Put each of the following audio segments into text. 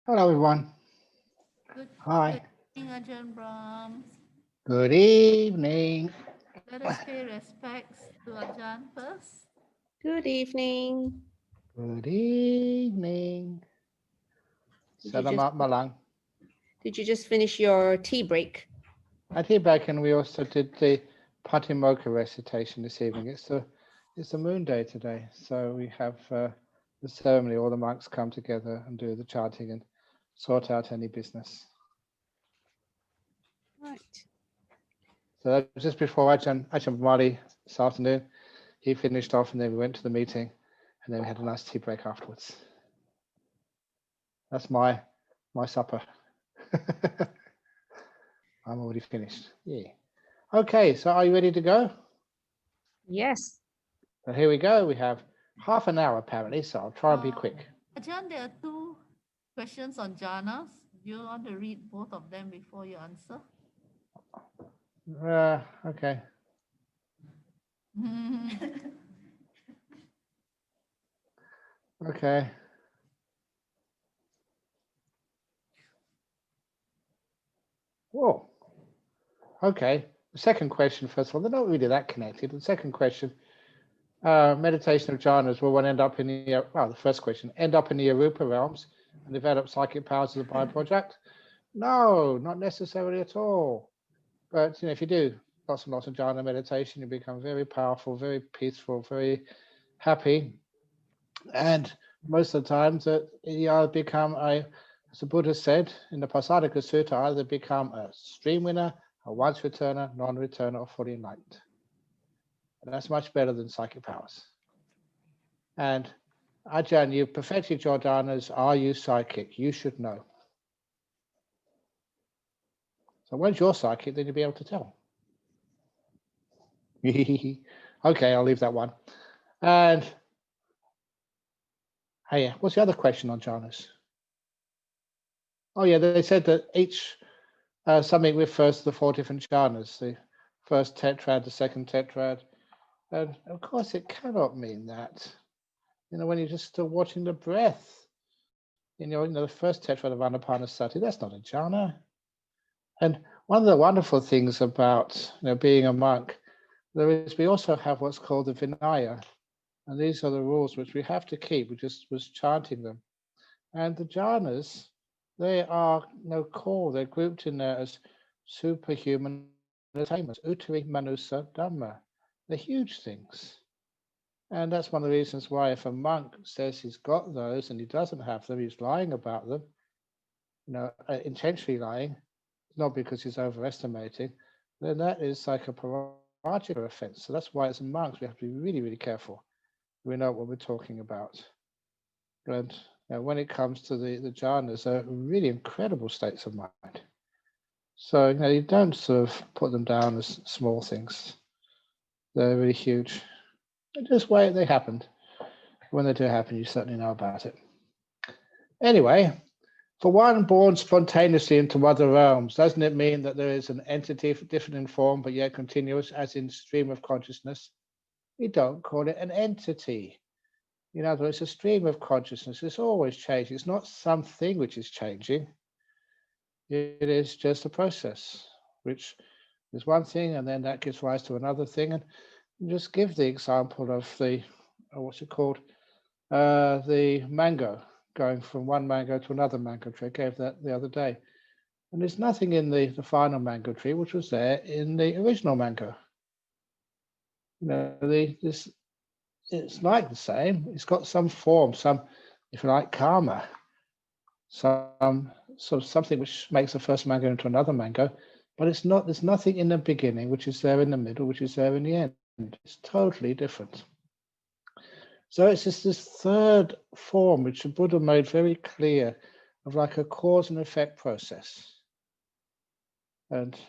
Hello, everyone. Good Hi. evening, Ajahn Brahm. Good evening. Let us pay respects to Ajahn first. Good evening. Good evening. Salamat malang. Did you just finish your tea break? At here back, and we also did the Patimokkha recitation this evening. It's the moon day today, so we have the ceremony. All the monks come together and do the chanting and sort out any business. Right. So that was just before Ajahn Brahmali this afternoon. He finished off, and then we went to the meeting, and then we had a nice tea break afterwards. That's my supper. I'm already finished. Yeah. Okay, so are you ready to go? Yes. So here we go. We have half an hour apparently, so I'll try and be quick. Ajahn, there are two questions on jhanas. Do you want to read both of them before you answer? Okay. Okay. Whoa. Okay. The second question, first of all, they're not really that connected. The second question, meditation of jhanas, will one end up in the, the first question, end up in the arupa realms and develop psychic powers as a byproduct? No, not necessarily at all. But if you do lots and lots of jhana meditation, you become very powerful, very peaceful, very happy. And most of the times that you either become as the Buddha said in the Pasadika Sutta, either become a stream winner, a once returner, non-returner, or fully enlightened. And that's much better than psychic powers. And Ajahn, you've perfected your jhanas. Are you psychic? You should know. So once you're psychic, then you'll be able to tell. Okay, I'll leave that one. And hey, what's the other question on jhanas? Oh yeah, they said that each something refers to the 4 different jhanas, the first tetrad, the second tetrad. And of course it cannot mean that. When you're just still watching the breath, the first tetrad of Anapanasati, that's not a jhana. And one of the wonderful things about being a monk, we also have what's called the Vinaya. And these are the rules which we have to keep. We just was chanting them. And the jhanas, they are core. They're grouped in there as superhuman attainments, Uttari Manusa Dhamma. They're huge things. And that's one of the reasons why if a monk says he's got those and he doesn't have them, he's lying about them, intentionally lying, not because he's overestimating, then that is like a parajika offense. So that's why as monks, we have to be really, really careful. We know what we're talking about. And when it comes to the jhanas, they're really incredible states of mind. So, you don't sort of put them down as small things. They're really huge. And just wait, they happened. When they do happen, you certainly know about it. Anyway, for one born spontaneously into other realms, doesn't it mean that there is an entity different in form, but yet continuous, as in stream of consciousness? We don't call it an entity. In other words, a stream of consciousness is always changing. It's not something which is changing. It is just a process, which is one thing, and then that gives rise to another thing. And just give the example of the, what's it called? The mango, going from one mango to another mango tree. I gave that the other day. And there's nothing in the final mango tree which was there in the original mango. It's like the same. It's got some form, some, if you like, karma, some sort of something which makes the first mango into another mango, but it's not. There's nothing in the beginning which is there in the middle, which is there in the end. It's totally different. So it's just this third form which the Buddha made very clear of like a cause and effect process. And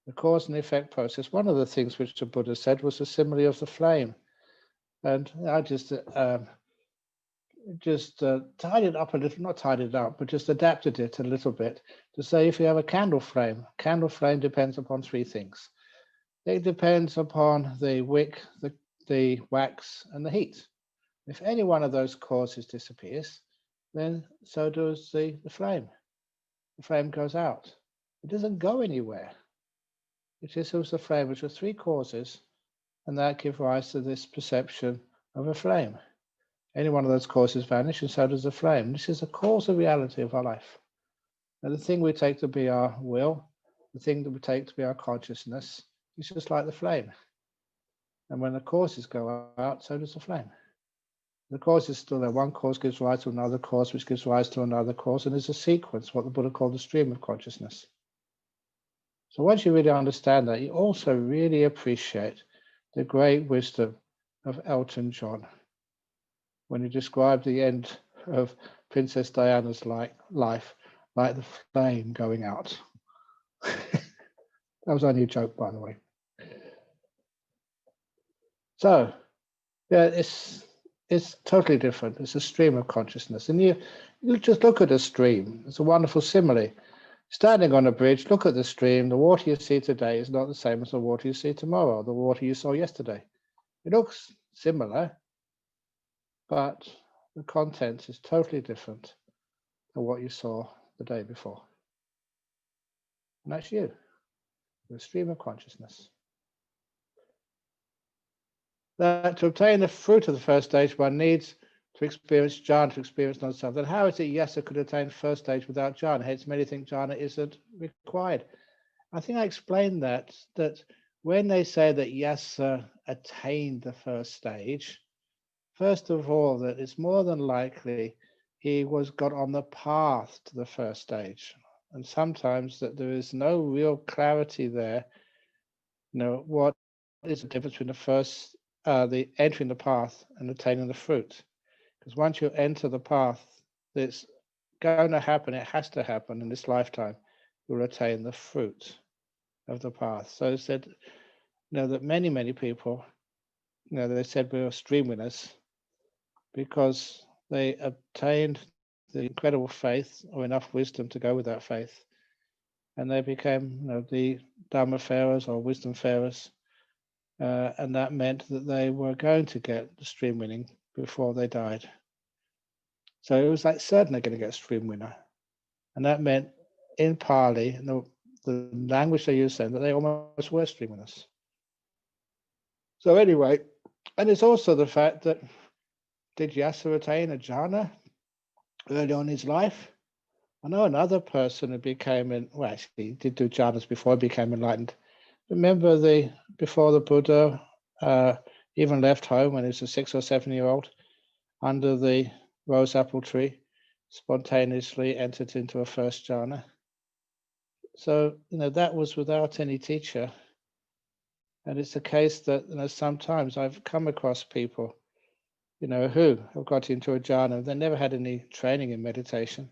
the cause and effect process, one of the things which the Buddha said was the simile of the flame. And I just tied it up a little, not tied it up, but just adapted it a little bit to say if you have a candle flame depends upon 3 things. It depends upon the wick, the wax, and the heat. If any one of those causes disappears, then so does the flame. The flame goes out. It doesn't go anywhere. It just was the flame, which are three causes, and that give rise to this perception of a flame. Any one of those causes vanish, and so does the flame. This is the causal reality of our life. And the thing we take to be our will, the thing that we take to be our consciousness, is just like the flame. And when the causes go out, so does the flame. The cause is still there. One cause gives rise to another cause, which gives rise to another cause, and there's a sequence, what the Buddha called the stream of consciousness. So once you really understand that, you also really appreciate the great wisdom of Elton John when he described the end of Princess Diana's life like the flame going out. That was only a joke, by the way. So, yeah, it's totally different. It's a stream of consciousness. And you just look at a stream. It's a wonderful simile. Standing on a bridge, look at the stream. The water you see today is not the same as the water you see tomorrow, or the water you saw yesterday. It looks similar, but the content is totally different than what you saw the day before. And that's you, the stream of consciousness. That to obtain the fruit of the first stage, one needs to experience jhana, to experience non-self. Then how is it Yasa could attain first stage without jhana? Hence, many think jhana isn't required. I think I explained that when they say that Yasa attained the first stage, first of all, that it's more than likely he got on the path to the first stage. And sometimes that there is no real clarity there. What is the difference between the entering the path and attaining the fruit? Because once you enter the path, it's going to happen, it has to happen in this lifetime, you'll attain the fruit of the path. So it said, that many people, they said we were stream winners because they obtained the incredible faith or enough wisdom to go with that faith. And they became the Dharma farers or wisdom farers. And that meant that they were going to get the stream winning before they died. So it was like certain they're going to get stream winner. And that meant in Pali, the language they used then, that they almost were stream winners. So anyway, and it's also the fact that did Yasa attain a jhana early on in his life? I know another person who became, actually he did do jhanas before he became enlightened. Remember before the Buddha even left home when he was a 6 or 7 year old, under the rose apple tree, spontaneously entered into a first jhana. So, that was without any teacher. And it's a case that, sometimes I've come across people, who have got into a jhana. They never had any training in meditation.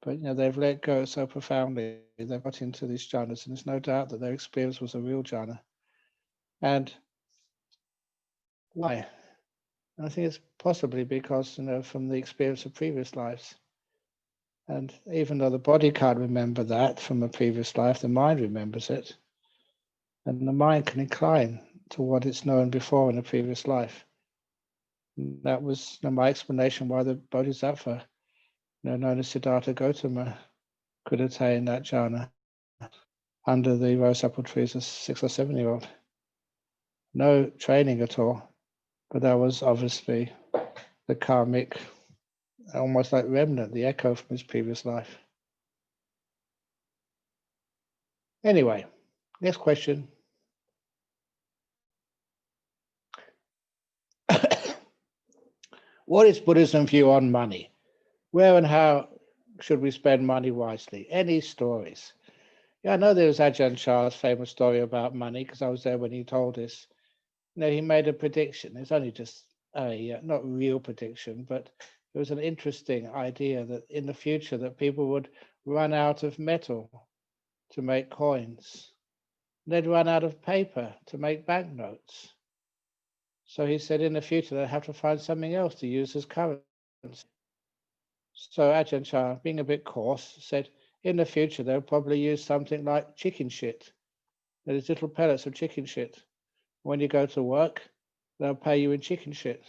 But, they've let go so profoundly. They've got into these jhanas, and there's no doubt that their experience was a real jhana. And why? And I think it's possibly because, from the experience of previous lives. And even though the body can't remember that from a previous life, the mind remembers it. And the mind can incline to what it's known before in a previous life. And that was my explanation why the Bodhisattva, known as Siddhartha Gautama, could attain that jhana under the rose apple trees as a 6 or 7 year old. No training at all, but that was obviously the karmic, almost like remnant, the echo from his previous life. Anyway, next question. What is Buddhism's view on money? Where and how should we spend money wisely? Any stories? Yeah, I know there was Ajahn Chah's famous story about money because I was there when he told us. He made a prediction. It's only just a not real prediction, but it was an interesting idea that in the future that people would run out of metal to make coins. They'd run out of paper to make banknotes. So he said in the future they'd have to find something else to use as currency. So Ajahn Chah, being a bit coarse, said in the future they'll probably use something like chicken shit. There's little pellets of chicken shit. When you go to work, they'll pay you in chicken shit.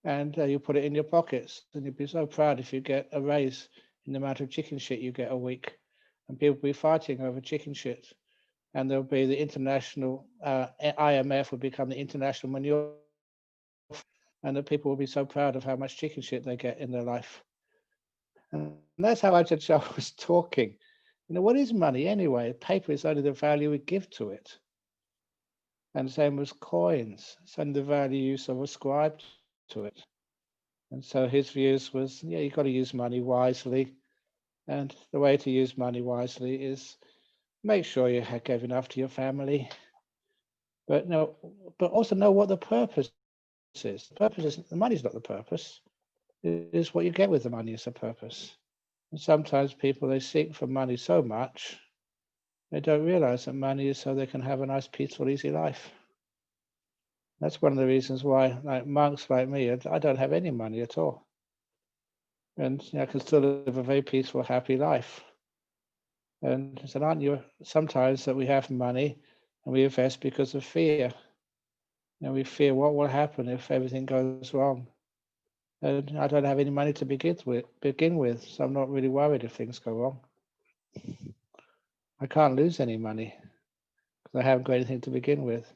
and you put it in your pockets, and you'd be so proud if you get a raise in the amount of chicken shit you get a week, and people will be fighting over chicken shit, and there'll be the international IMF will become the international manure, and the people will be so proud of how much chicken shit they get in their life. And that's how Ajahn Brahm was talking. What is money anyway? Paper is only the value we give to it. And the same as coins, it's only the value you sort of ascribe to it. And so his views was, you've got to use money wisely. And the way to use money wisely is make sure you give enough to your family, but also know what the purpose is. The purpose is, the money's not the purpose. It is what you get with the money is the purpose. And sometimes people, they seek for money so much, they don't realize that money is so they can have a nice, peaceful, easy life. That's one of the reasons why, like monks like me, I don't have any money at all. And I can still live a very peaceful, happy life. And so aren't you sometimes that we have money and we invest because of fear? We fear what will happen if everything goes wrong. And I don't have any money to begin with, so I'm not really worried if things go wrong. I can't lose any money because I haven't got anything to begin with.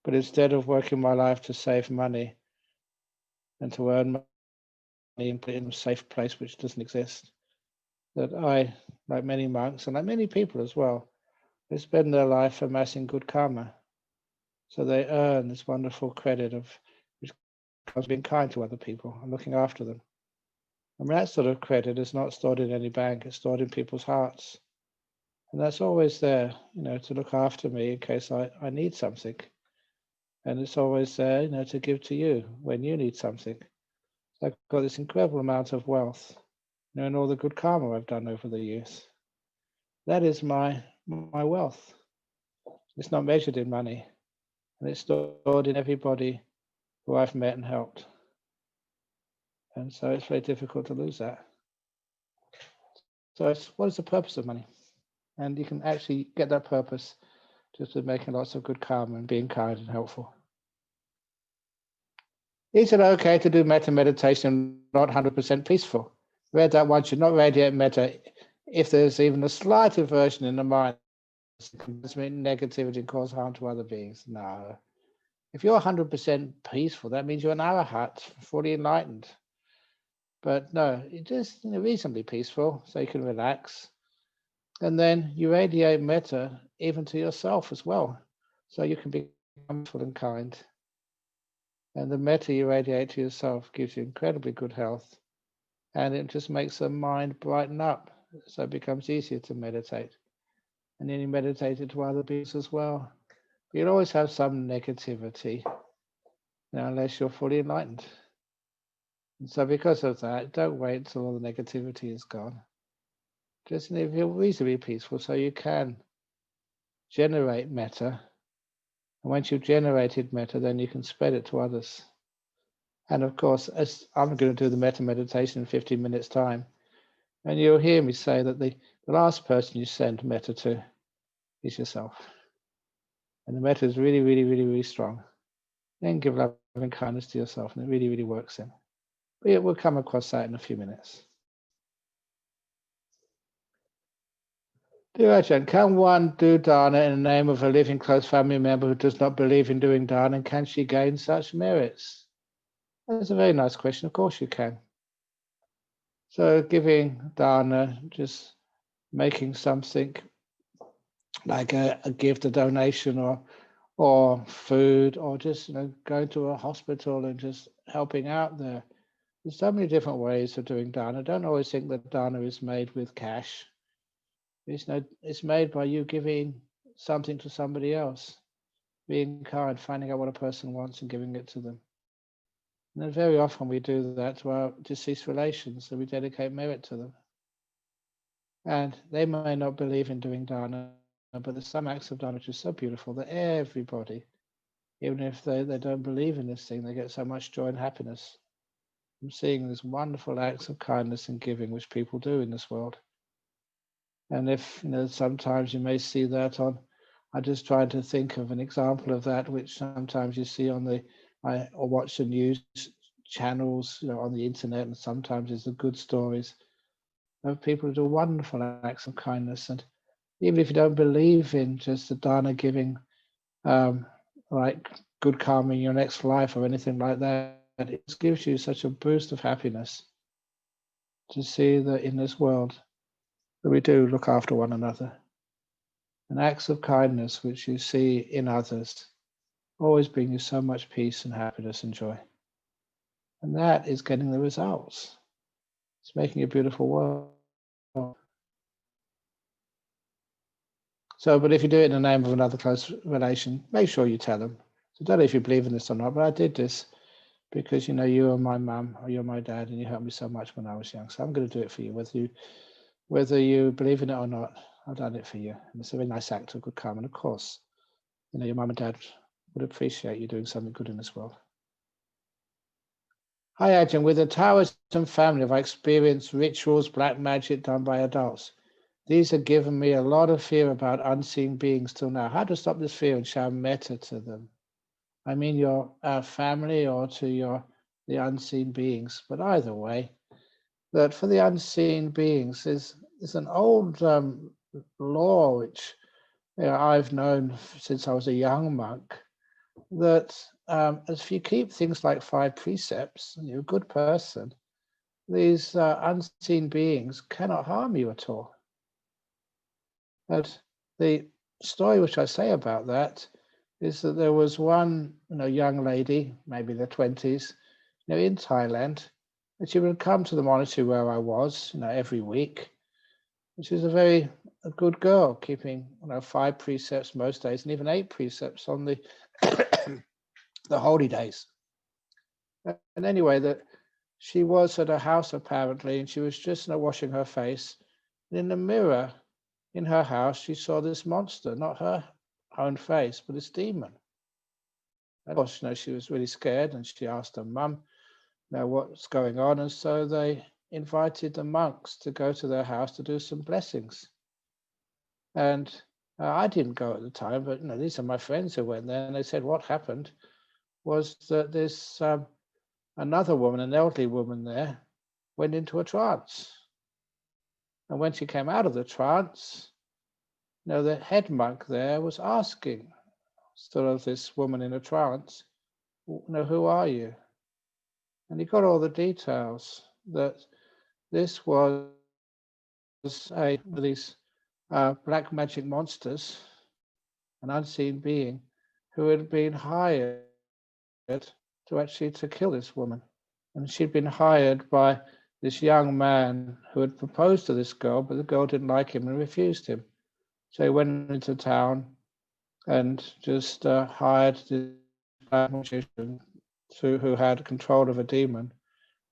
But instead of working my life to save money and to earn money and put it in a safe place which doesn't exist, that I, like many monks and like many people as well, they spend their life amassing good karma. So they earn this wonderful credit of being kind to other people and looking after them. And that sort of credit is not stored in any bank, it's stored in people's hearts. And that's always there, to look after me in case I need something. And it's always there, to give to you when you need something. So I've got this incredible amount of wealth, and all the good karma I've done over the years. That is my wealth. It's not measured in money, and it's stored in everybody who I've met and helped. And so it's very difficult to lose that. So what is the purpose of money? And you can actually get that purpose just with making lots of good karma and being kind and helpful. Is it okay to do metta meditation not 100% peaceful? Read that one should not radiate metta if there's even a slight aversion in the mind. Does mean negativity and cause harm to other beings? No. If you're 100% peaceful, that means you're an arahat, fully enlightened. But no, you're just reasonably peaceful, so you can relax. And then you radiate metta even to yourself as well, so you can be mindful and kind. And the metta you radiate to yourself gives you incredibly good health, and it just makes the mind brighten up, so it becomes easier to meditate. And then you meditate it to other beings as well. But you'll always have some negativity, unless you're fully enlightened. And so because of that, don't wait until all the negativity is gone. Just feel reasonably peaceful so you can generate metta. And once you've generated metta, then you can spread it to others. And of course, as I'm going to do the metta meditation in 15 minutes time, and you'll hear me say that the last person you send metta to is yourself. And the metta is really, really, really, really strong. Then give love and kindness to yourself, and it really, really works in. But we'll come across that in a few minutes. Dear Ajahn, can one do dana in the name of a living close family member who does not believe in doing dana, and can she gain such merits? That's a very nice question. Of course you can. So giving dana, just making something like a gift, a donation, or food, or just going to a hospital and just helping out there. There's so many different ways of doing dana. Don't always think that dana is made with cash. It's made by you giving something to somebody else, being kind, finding out what a person wants and giving it to them. And then very often we do that to our deceased relations, so we dedicate merit to them. And they may not believe in doing dana, but there's some acts of dana which are so beautiful that everybody, even if they don't believe in this thing, they get so much joy and happiness from seeing these wonderful acts of kindness and giving which people do in this world. And if, sometimes you may see that I just tried to think of an example of that, which sometimes you see on or watch the news channels, on the internet, and sometimes it's the good stories of people who do wonderful acts of kindness. And even if you don't believe in just the dana giving, like good karma in your next life or anything like that, it gives you such a boost of happiness to see that in this world that we do look after one another. And acts of kindness which you see in others always bring you so much peace and happiness and joy. And that is getting the results. It's making a beautiful world. So, but if you do it in the name of another close relation, make sure you tell them. So I don't know if you believe in this or not, but I did this because, you are my mum or you're my dad and you helped me so much when I was young. So I'm going to do it for you, whether you believe in it or not. I've done it for you. And it's a very nice act of good karma. And of course, your mum and dad would appreciate you doing something good in this world. Hi, Ajahn. With the Taoism family, I've experienced rituals, black magic done by adults. These have given me a lot of fear about unseen beings till now. How to stop this fear and show metta to them? I mean, your family or to the unseen beings. But either way, that for the unseen beings is an old law which I've known since I was a young monk, that if you keep things like 5 precepts and you're a good person, these unseen beings cannot harm you at all. But the story which I say about that is that there was one young lady, maybe in the 20s, in Thailand, and she would come to the monastery where I was, every week. And she was a good girl, keeping 5 precepts most days, and even 8 precepts on the the holy days. And anyway, that she was at a house apparently, and she was just washing her face. And in the mirror in her house, she saw this monster, not her own face, but this demon. And of course, she was really scared, and she asked her mum, what's going on? And so they invited the monks to go to their house to do some blessings. And I didn't go at the time, but these are my friends who went there, and they said what happened was that this another woman, an elderly woman there, went into a trance. And when she came out of the trance, the head monk there was asking sort of this woman in a trance, who are you? And he got all the details that this was these black magic monsters, an unseen being who had been hired to kill this woman. And she'd been hired by this young man who had proposed to this girl, but the girl didn't like him and refused him. So he went into town and just hired this black magician who had control of a demon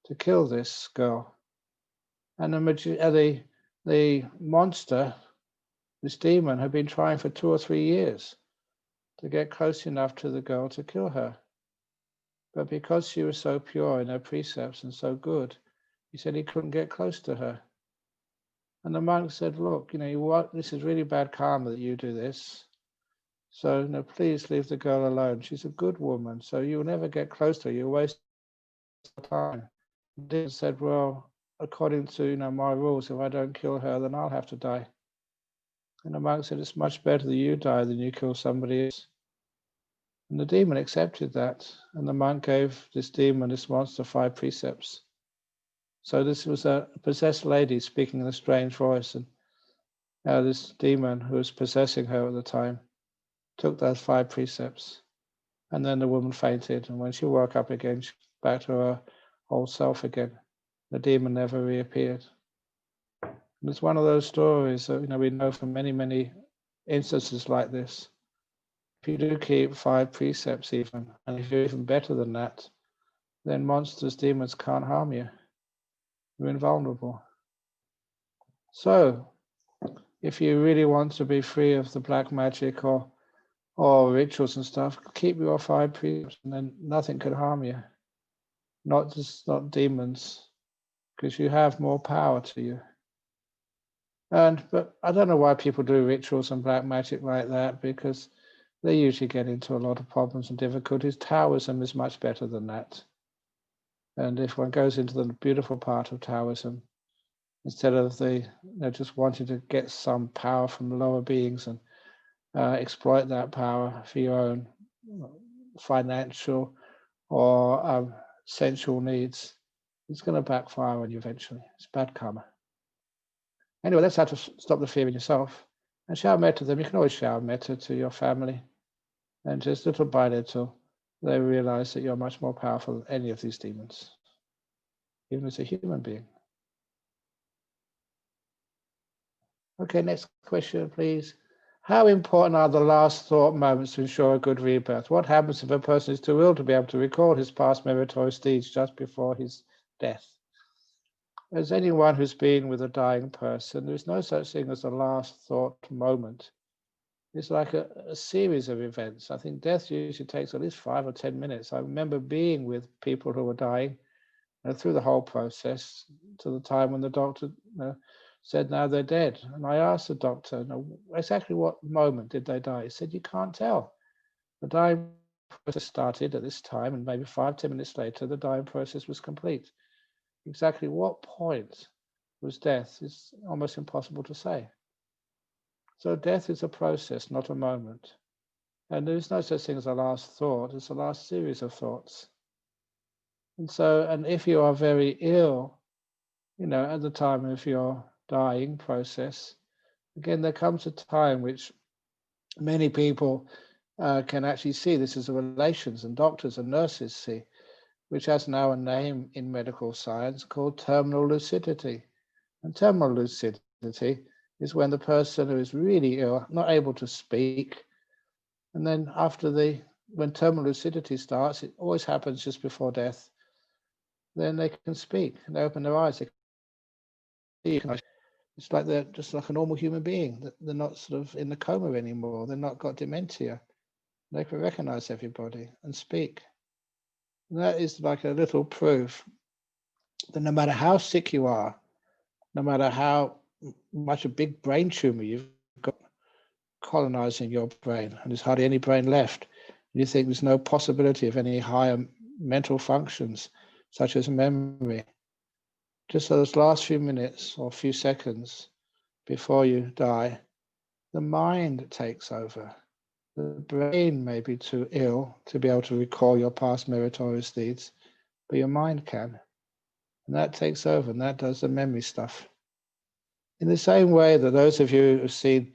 to kill this girl. And the monster, this demon, had been trying for 2 or 3 years to get close enough to the girl to kill her. But because she was so pure in her precepts and so good, he said he couldn't get close to her. And the monk said, look, this is really bad karma that you do this. So please leave the girl alone. She's a good woman, so you'll never get close to her. You'll waste time. He said, well, according to my rules, if I don't kill her, then I'll have to die. And the monk said, it's much better that you die than you kill somebody else. And the demon accepted that. And the monk gave this demon, this monster, 5 precepts. So this was a possessed lady speaking in a strange voice. And this demon who was possessing her at the time took those 5 precepts. And then the woman fainted. And when she woke up again, she was back to her whole self again. The demon never reappeared. And it's one of those stories that we know from many, many instances like this. If you do keep 5 precepts even, and if you're even better than that, then monsters, demons can't harm you. You're invulnerable. So, if you really want to be free of the black magic or rituals and stuff, keep your 5 precepts, and then nothing can harm you. Not demons, because you have more power to you. But I don't know why people do rituals and black magic like that, because they usually get into a lot of problems and difficulties. Taoism is much better than that. And if one goes into the beautiful part of Taoism, instead of the just wanting to get some power from the lower beings and exploit that power for your own financial or sensual needs, it's going to backfire on you eventually. It's bad karma. Anyway, that's how to stop the fear in yourself. And shower metta to them. You can always shower metta to your family. And just little by little, they realize that you're much more powerful than any of these demons, even as a human being. Okay, next question, please. How important are the last thought moments to ensure a good rebirth? What happens if a person is too ill to be able to recall his past meritorious deeds just before his death? As anyone who's been with a dying person, there is no such thing as a last thought moment. It's like a series of events. I think death usually takes at least 5 or 10 minutes. I remember being with people who were dying through the whole process to the time when the doctor said, now they're dead. And I asked the doctor, exactly what moment did they die? He said, you can't tell. The dying process started at this time, and maybe 5-10 minutes later, the dying process was complete. Exactly what point was death is almost impossible to say. So death is a process, not a moment. And there is no such thing as a last thought, it's a last series of thoughts. And if you are very ill, at the time of your dying process, again, there comes a time which many people can actually see. This is the relations, and doctors and nurses see, which has now a name in medical science called terminal lucidity. And terminal lucidity is when the person who is really ill, not able to speak, and then when terminal lucidity starts, it always happens just before death, then they can speak, and they open their eyes, they can see. It's like they're just like a normal human being. They're not sort of in the coma anymore. They're not got dementia. They can recognize everybody and speak. And that is like a little proof that no matter how sick you are, no matter how much a big brain tumor you've got colonizing your brain, and there's hardly any brain left, and you think there's no possibility of any higher mental functions, such as memory, just those last few minutes or few seconds before you die, the mind takes over. The brain may be too ill to be able to recall your past meritorious deeds, but your mind can. And that takes over, and that does the memory stuff. In the same way that those of you who've seen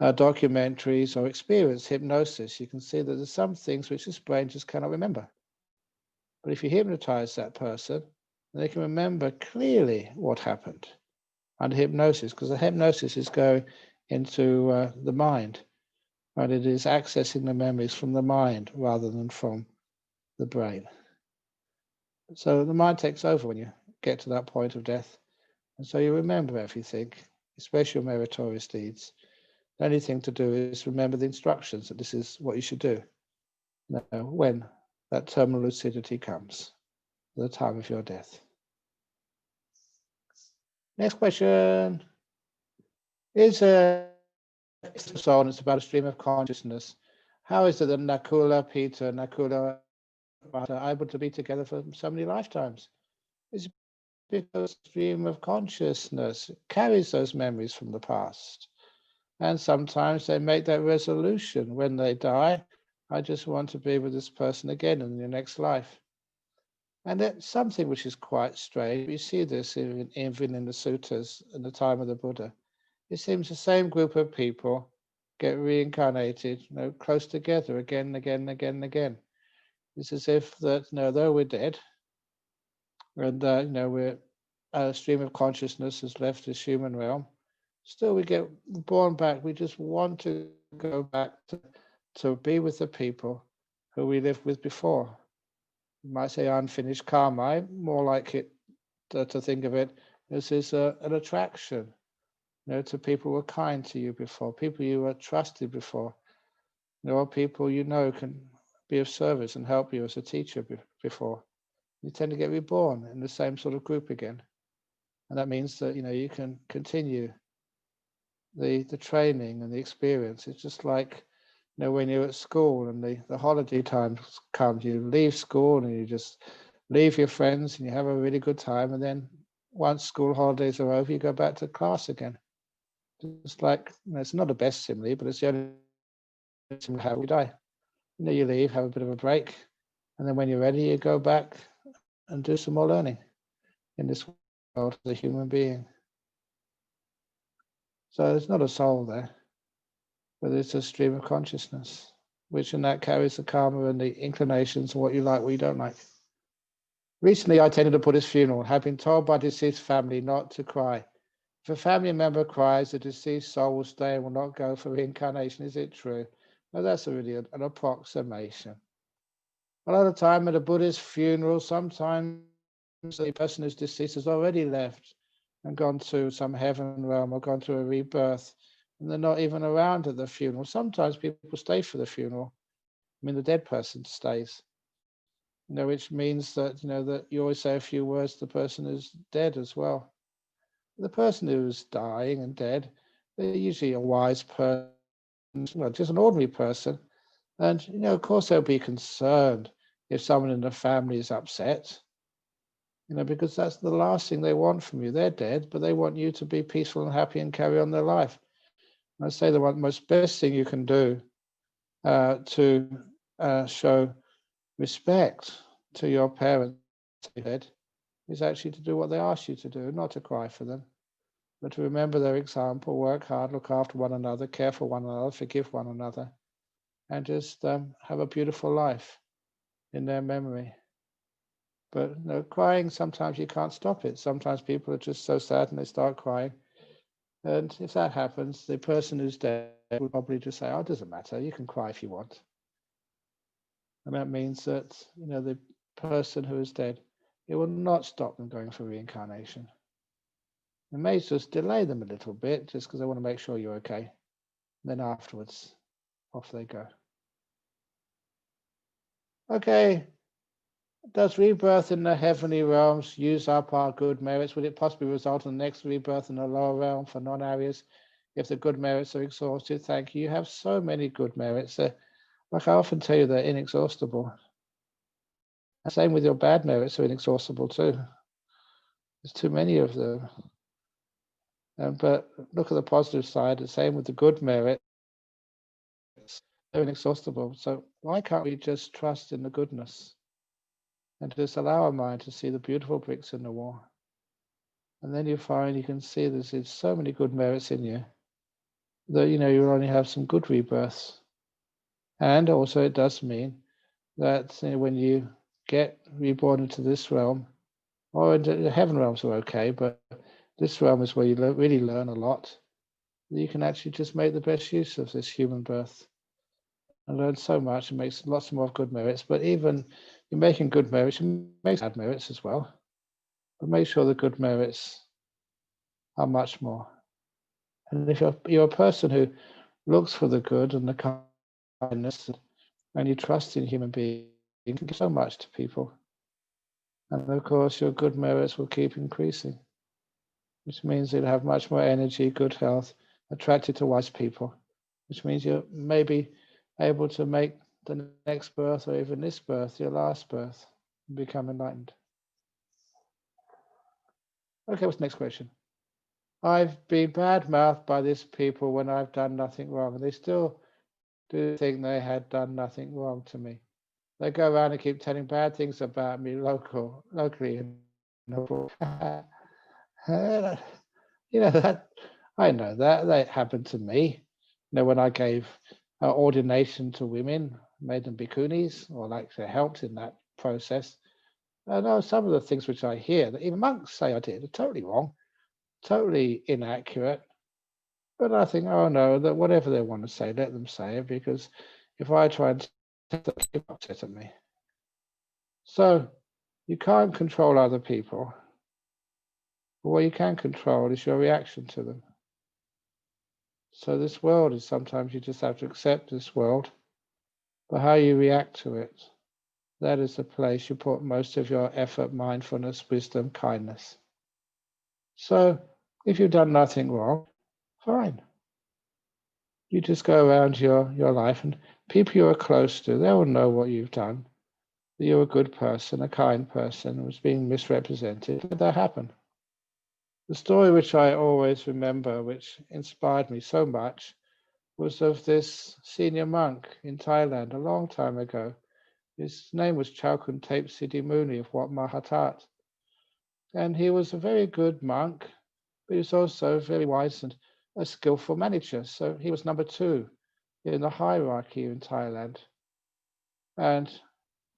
documentaries or experienced hypnosis, you can see that there's some things which this brain just cannot remember. But if you hypnotize that person, they can remember clearly what happened under hypnosis, because the hypnosis is going into the mind, and it is accessing the memories from the mind rather than from the brain. So the mind takes over when you get to that point of death, and so you remember everything, especially your meritorious deeds. The only thing to do is remember the instructions that this is what you should do when that terminal lucidity comes, the time of your death. Next question is so on. It's about a stream of consciousness. How is it that Nakula, Peter, Nakula are able to be together for so many lifetimes? It's because the stream of consciousness carries those memories from the past. And sometimes they make that resolution when they die, I just want to be with this person again in the next life. And that's something which is quite strange. You see this even in the suttas in the time of the Buddha. It seems the same group of people get reincarnated, close together again and again and again and again. It's as if that, though we're dead, and we're a stream of consciousness has left this human realm, still we get born back. We just want to go back to be with the people who we lived with before. You might say unfinished karma. I more like it to think of it as an attraction, to people who were kind to you before, people you were trusted before, or people can be of service and help you as a teacher before. You tend to get reborn in the same sort of group again, and that means that you can continue the training and the experience. It's just like when you're at school and the holiday times come, you leave school and you just leave your friends and you have a really good time, and then once school holidays are over, you go back to class again. Just like, it's not the best simile, but it's the only simile how we die. You leave, have a bit of a break, and then when you're ready, you go back and do some more learning in this world as a human being. So there's not a soul there, but it's a stream of consciousness, which in that carries the karma and the inclinations and what you like, what you don't like. Recently, I attended a Buddhist funeral and had been told by deceased family not to cry. If a family member cries, the deceased soul will stay and will not go for reincarnation. Is it true? No, that's really an approximation. A lot of time at a Buddhist funeral, sometimes the person who's deceased has already left and gone to some heaven realm or gone to a rebirth, and they're not even around at the funeral. Sometimes people stay for the funeral. I mean, the dead person stays, which means that, that you always say a few words, the person is dead as well. The person who's dying and dead, they're usually a wise person, just an ordinary person. And, of course, they'll be concerned if someone in the family is upset, because that's the last thing they want from you. They're dead, but they want you to be peaceful and happy and carry on their life. And I say the most best thing you can do to show respect to your parents is actually to do what they ask you to do, not to cry for them, but to remember their example, work hard, look after one another, care for one another, forgive one another, and just have a beautiful life in their memory. But crying, sometimes you can't stop it. Sometimes people are just so sad and they start crying. And if that happens, the person who's dead will probably just say, oh, it doesn't matter, you can cry if you want. And that means that, the person who is dead, it will not stop them going for reincarnation. It may just delay them a little bit, just because they want to make sure you're okay. And then afterwards, off they go. Okay. Does rebirth in the heavenly realms use up our good merits? Would it possibly result in the next rebirth in the lower realm for non-Aryas if the good merits are exhausted? Thank you. You have so many good merits. Like I often tell you, they're inexhaustible. And same with your bad merits are inexhaustible too. There's too many of them. But look at the positive side. The same with the good merits. They're inexhaustible. So why can't we just trust in the goodness and just allow our mind to see the beautiful bricks in the wall? And then you find you can see there's so many good merits in you that, you only have some good rebirths. And also it does mean that when you get reborn into this realm, or into the heaven realms are okay, but this realm is where you really learn a lot. You can actually just make the best use of this human birth and learn so much and makes lots more of good merits. But even you're making good merits, you make bad merits as well. But make sure the good merits are much more. And if you're a person who looks for the good and the kindness and you trust in human beings, you can give so much to people. And of course, your good merits will keep increasing, which means you'll have much more energy, good health, attracted to wise people, which means you're maybe able to make the next birth or even this birth, your last birth, and become enlightened. Okay, what's the next question? I've been bad-mouthed by these people when I've done nothing wrong, and they still do think they had done nothing wrong to me. They go around and keep telling bad things about me locally. That I know that happened to me. When I gave ordination to women, made them bhikkhunis, or helped in that process. I know some of the things which I hear that even monks say I did are totally wrong, totally inaccurate. But I think, oh no, that whatever they want to say, let them say it, because if I try and they'll get upset at me. So you can't control other people. But what you can control is your reaction to them. So this world is sometimes you just have to accept this world, but how you react to it, that is the place you put most of your effort, mindfulness, wisdom, kindness. So if you've done nothing wrong, fine. You just go around your life, and people you are close to, they will know what you've done. that you're a good person, a kind person, was being misrepresented. Did that happen? The story which I always remember, which inspired me so much, was of this senior monk in Thailand a long time ago. His name was Chowkun Tape Siddhimuni of Wat Mahatat. And he was a very good monk, but he was also very wise and a skillful manager. So he was number 2 in the hierarchy in Thailand. And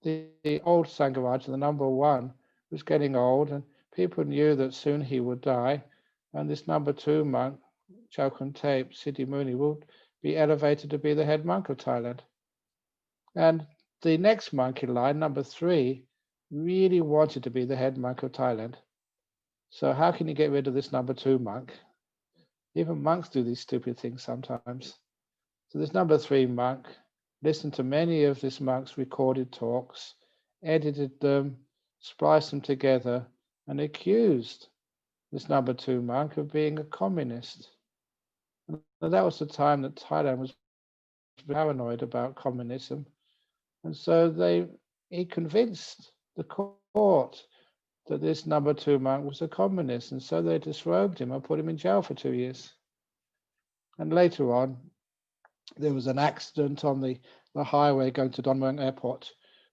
the old Sangharakshana, the number 1, was getting old, and people knew that soon he would die. And this number 2 monk, Chowkun Tape Siddhimuni, would be elevated to be the head monk of Thailand. And the next monk in line, number 3, really wanted to be the head monk of Thailand. So how can you get rid of this number 2 monk? Even monks do these stupid things sometimes. So this number 3 monk listened to many of this monk's recorded talks, edited them, spliced them together, and accused this number 2 monk of being a communist. And that was the time that Thailand was paranoid about communism. And so he convinced the court that this number 2 monk was a communist, and so they disrobed him and put him in jail for 2 years. And later on, there was an accident on the highway going to Don Mueang Airport.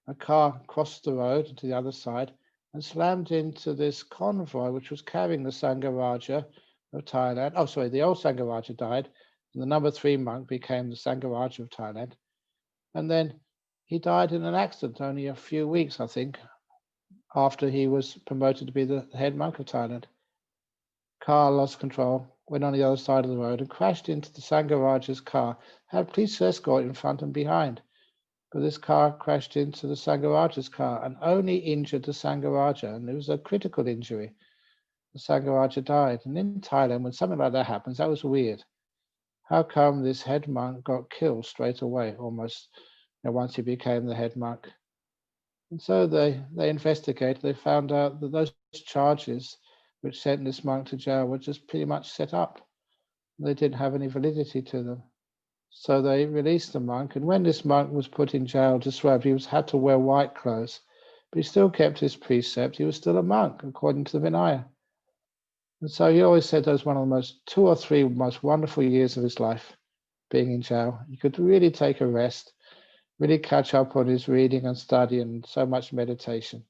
A car crossed the road to the other side and slammed into this convoy, which was carrying the Sangharakshana of Thailand. Oh, sorry, the old Sangharakshana died, and the number 3 monk became the Sangharakshana of Thailand. And then he died in an accident only a few weeks, I think, after he was promoted to be the head monk of Thailand. Car lost control, went on the other side of the road and crashed into the Sangharakshana's car, had police escort in front and behind. But this car crashed into the Sangharakshana's car and only injured the Sangharakshana, and it was a critical injury. The Sangharakshana died. And in Thailand, when something like that happens, that was weird. How come this head monk got killed straight away, almost once he became the head monk? And so they investigated. They found out that those charges which sent this monk to jail were just pretty much set up. They didn't have any validity to them. So they released the monk. And when this monk was put in jail, disrobed, he had to wear white clothes. But he still kept his precept. He was still a monk, according to the Vinaya. And so he always said that was one of the 2 or 3 most wonderful years of his life, being in jail. He could really take a rest, really catch up on his reading and study and so much meditation.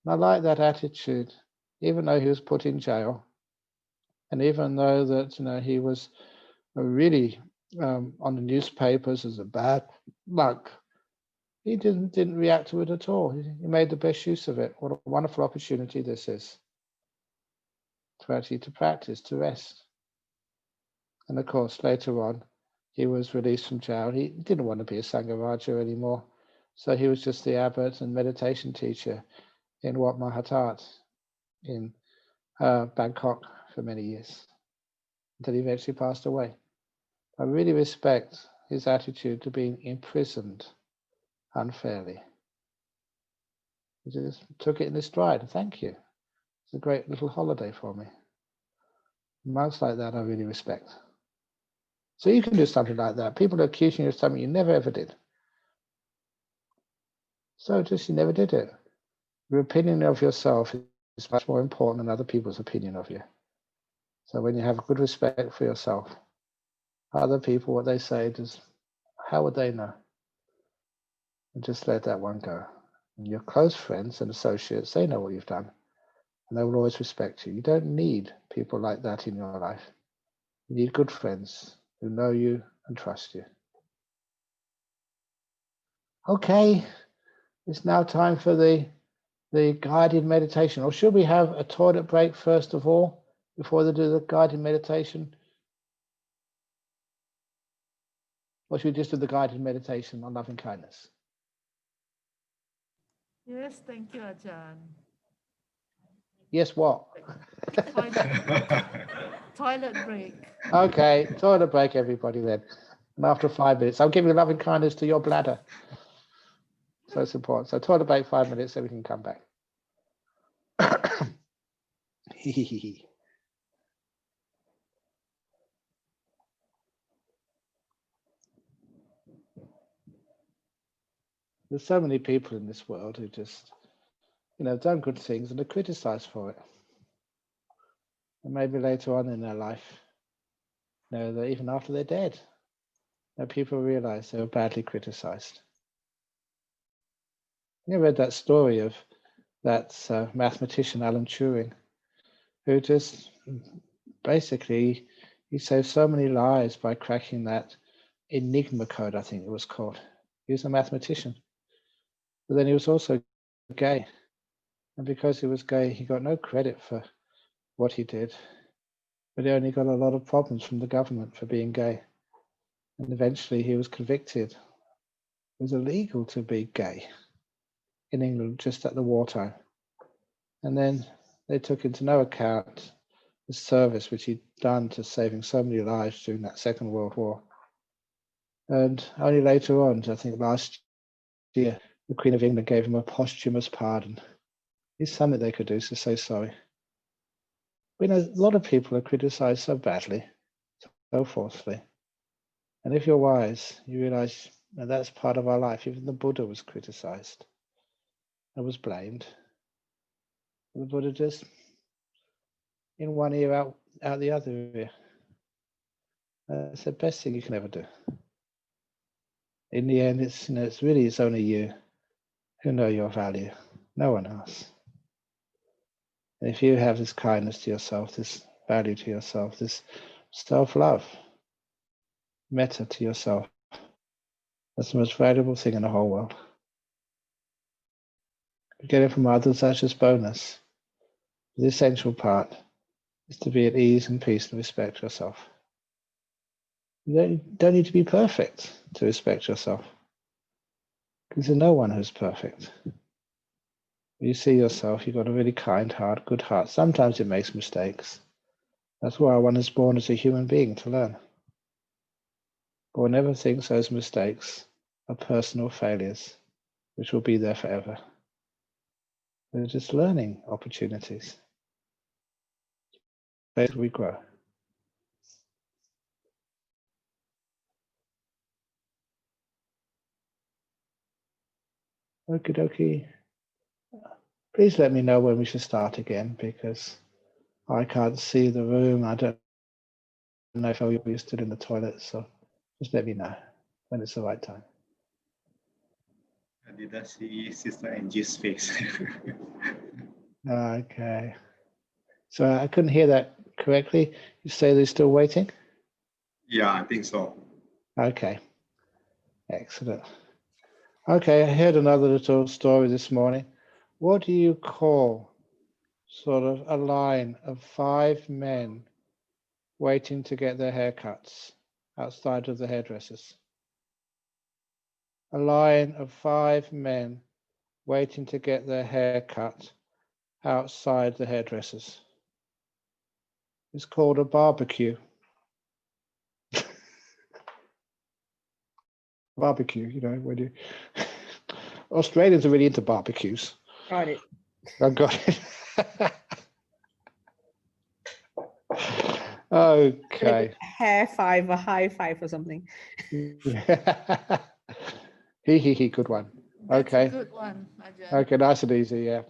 And I like that attitude, even though he was put in jail, and even though that he was really on the newspapers as a bad monk, he didn't react to it at all. He made the best use of it. What a wonderful opportunity this is to practice, to rest. And of course, later on, he was released from jail. He didn't want to be a Sangharakshana anymore. So he was just the abbot and meditation teacher in Wat Mahatat in Bangkok for many years, until he eventually passed away. I really respect his attitude to being imprisoned unfairly. He just took it in his stride. Thank you. It's a great little holiday for me. Monks like that I really respect. So you can do something like that. People are accusing you of something you never ever did. So just you never did it. Your opinion of yourself is much more important than other people's opinion of you. So when you have good respect for yourself, other people, what they say, just how would they know? And just let that one go. And your close friends and associates, they know what you've done, and they will always respect you. You don't need people like that in your life. You need good friends who know you and trust you. Okay, it's now time for the guided meditation. Or should we have a toilet break first of all, before they do the guided meditation? Or should we just do the guided meditation on loving kindness? Yes, thank you, Ajahn. Yes, what? Toilet break. Okay, toilet break, everybody then. And after 5 minutes, I'll give you loving kindness to your bladder. So it's important. So toilet break 5 minutes so we can come back. There's so many people in this world who just, done good things and are criticized for it. And maybe later on in their life, that even after they're dead, people realize they were badly criticized. I read that story of that mathematician, Alan Turing, who just basically, he saved so many lives by cracking that Enigma code, I think it was called. He was a mathematician. But then he was also gay. And because he was gay, he got no credit for what he did. But he only got a lot of problems from the government for being gay. And eventually he was convicted. It was illegal to be gay in England just at the wartime. And then they took into no account the service which he'd done to saving so many lives during that Second World War. And only later on, I think last year, the Queen of England gave him a posthumous pardon. It's something they could do to say sorry. But, a lot of people are criticized so badly, so forcefully. And if you're wise, you realize that that's part of our life. Even the Buddha was criticized and was blamed. The Buddha just in one ear, out the other ear. That's the best thing you can ever do. In the end, it's only you who know your value, no one else. And if you have this kindness to yourself, this value to yourself, this self-love, metta to yourself, that's the most valuable thing in the whole world. Get it from others, that's just bonus. The essential part is to be at ease and peace and respect yourself. You don't need to be perfect to respect yourself, because there's no one who's perfect. You see yourself, you've got a really kind heart, good heart. Sometimes it makes mistakes. That's why one is born as a human being, to learn. But one never thinks those mistakes are personal failures, which will be there forever. They're just learning opportunities. As we grow. Okie dokie. Please let me know when we should start again, because I can't see the room. I don't know if I'll be stood in the toilet, so just let me know when it's the right time. Did I see Sister Angie's face? Okay. So I couldn't hear that correctly. You say they're still waiting? Yeah, I think so. Okay. Excellent. Okay, I heard another little story this morning. What do you call sort of a line of 5 men waiting to get their haircuts outside of the hairdressers? A line of 5 men waiting to get their hair cut outside the hairdressers. It's called a barbecue. Barbecue, when you... Australians are really into barbecues. Got it. I got it. Okay. Like a hair five, a high five or something. He, good one. That's Okay. a good one, Ajahn. Okay, nice and easy, yeah.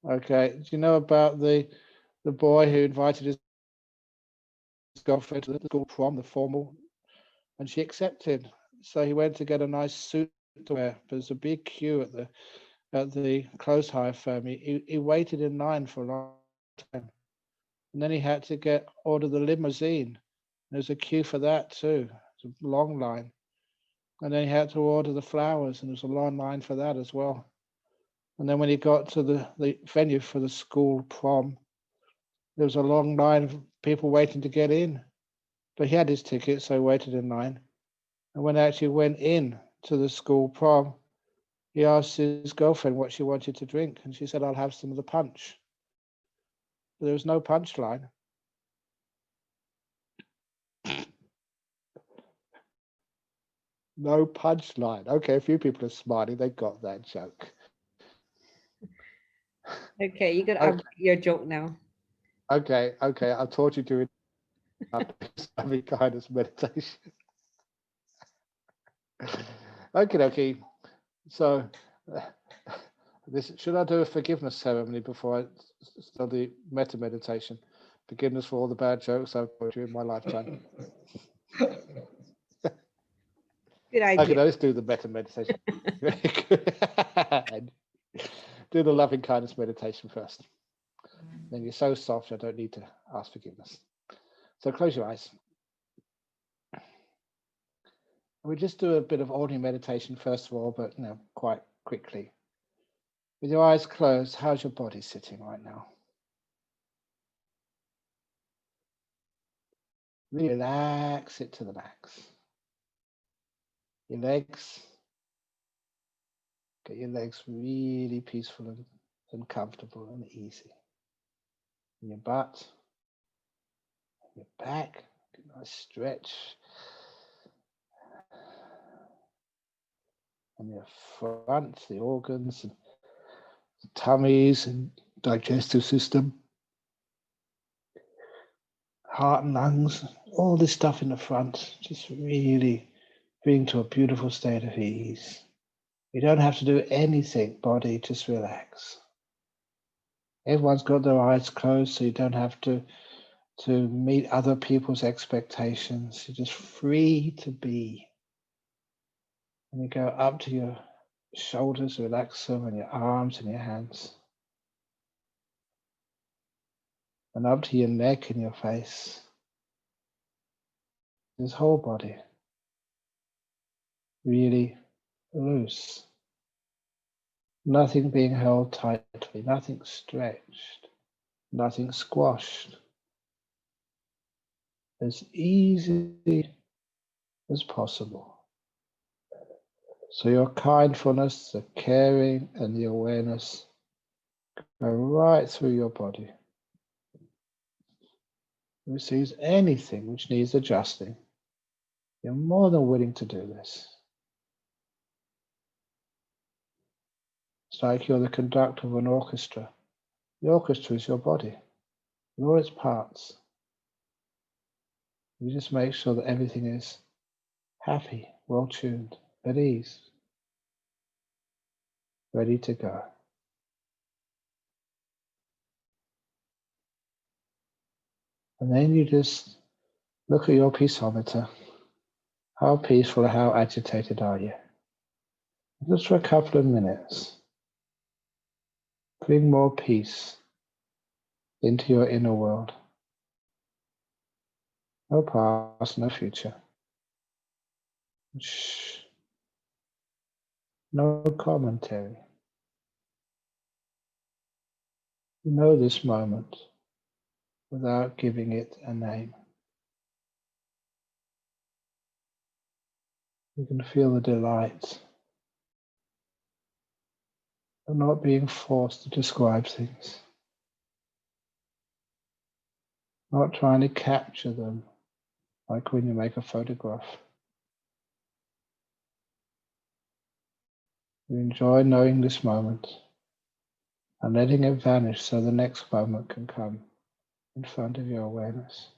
Okay, do you know about the boy who invited his girlfriend to the school prom, the formal, and she accepted? So he went to get a nice suit to wear. There's a big queue at the clothes hire firm. He waited in line for a long time, and then he had to order the limousine. There's a queue for that too. It's a long line, and then he had to order the flowers, and there's a long line for that as well. And then when he got to the venue for the school prom, there was a long line of people waiting to get in. But he had his ticket, so he waited in line. And when he actually went in to the school prom, he asked his girlfriend what she wanted to drink. And she said, I'll have some of the punch. But there was no punch line. No punch line. Okay, a few people are smiling. They got that joke. Okay, you got to your joke now. Okay. I taught you to it. Loving kindness meditation. Okay. So, should I do a forgiveness ceremony before I start the metta meditation? Forgiveness for all the bad jokes I've told you in my lifetime. Good I idea. can always do the metta meditation. Do the loving kindness meditation first. Then you're so soft, I don't need to ask forgiveness. So close your eyes. We just do a bit of ordinary meditation first of all, but quite quickly. With your eyes closed, how's your body sitting right now? Really relax it to the max. Your legs, get your legs really peaceful and comfortable and easy. And your butt, your back, get a nice stretch. And your front, the organs and the tummies and digestive system, heart and lungs, all this stuff in the front, just really bring to a beautiful state of ease. You don't have to do anything, body, just relax. Everyone's got their eyes closed, so you don't have to meet other people's expectations. You're just free to be. And you go up to your shoulders, relax them, and your arms and your hands. And up to your neck and your face. This whole body really loose. Nothing being held tightly, nothing stretched, nothing squashed. As easy as possible. So your kindfulness, the caring, and the awareness go right through your body. If it sees anything which needs adjusting, you're more than willing to do this. It's like you're the conductor of an orchestra. The orchestra is your body, with all its parts. You just make sure that everything is happy, well tuned, at ease, ready to go. And then you just look at your peaceometer. How peaceful, how agitated are you? Just for a couple of minutes, bring more peace into your inner world. No past, no future. Shh. No commentary. You know this moment without giving it a name. You can feel the delight of not being forced to describe things, not trying to capture them like when you make a photograph. You enjoy knowing this moment and letting it vanish so the next moment can come in front of your awareness.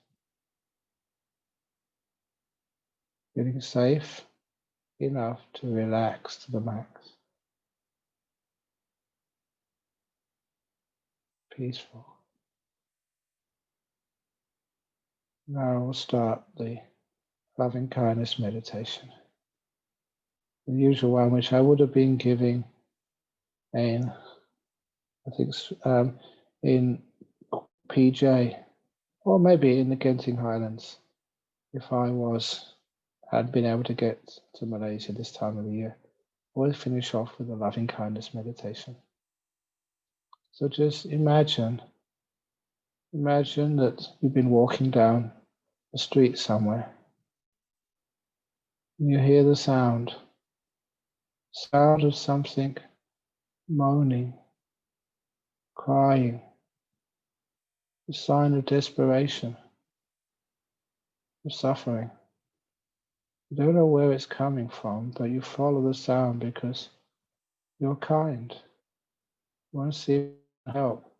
Feeling safe enough to relax to the max. Peaceful. Now we'll start the loving kindness meditation. The usual one, which I would have been giving in, I think, in PJ, or maybe in the Genting Highlands, if I had been able to get to Malaysia this time of the year. We'll finish off with a loving kindness meditation. So just imagine that you've been walking down a street somewhere. And you hear the sound of something moaning, crying, a sign of desperation, of suffering. You don't know where it's coming from, but you follow the sound because you're kind. You want to see if you can help.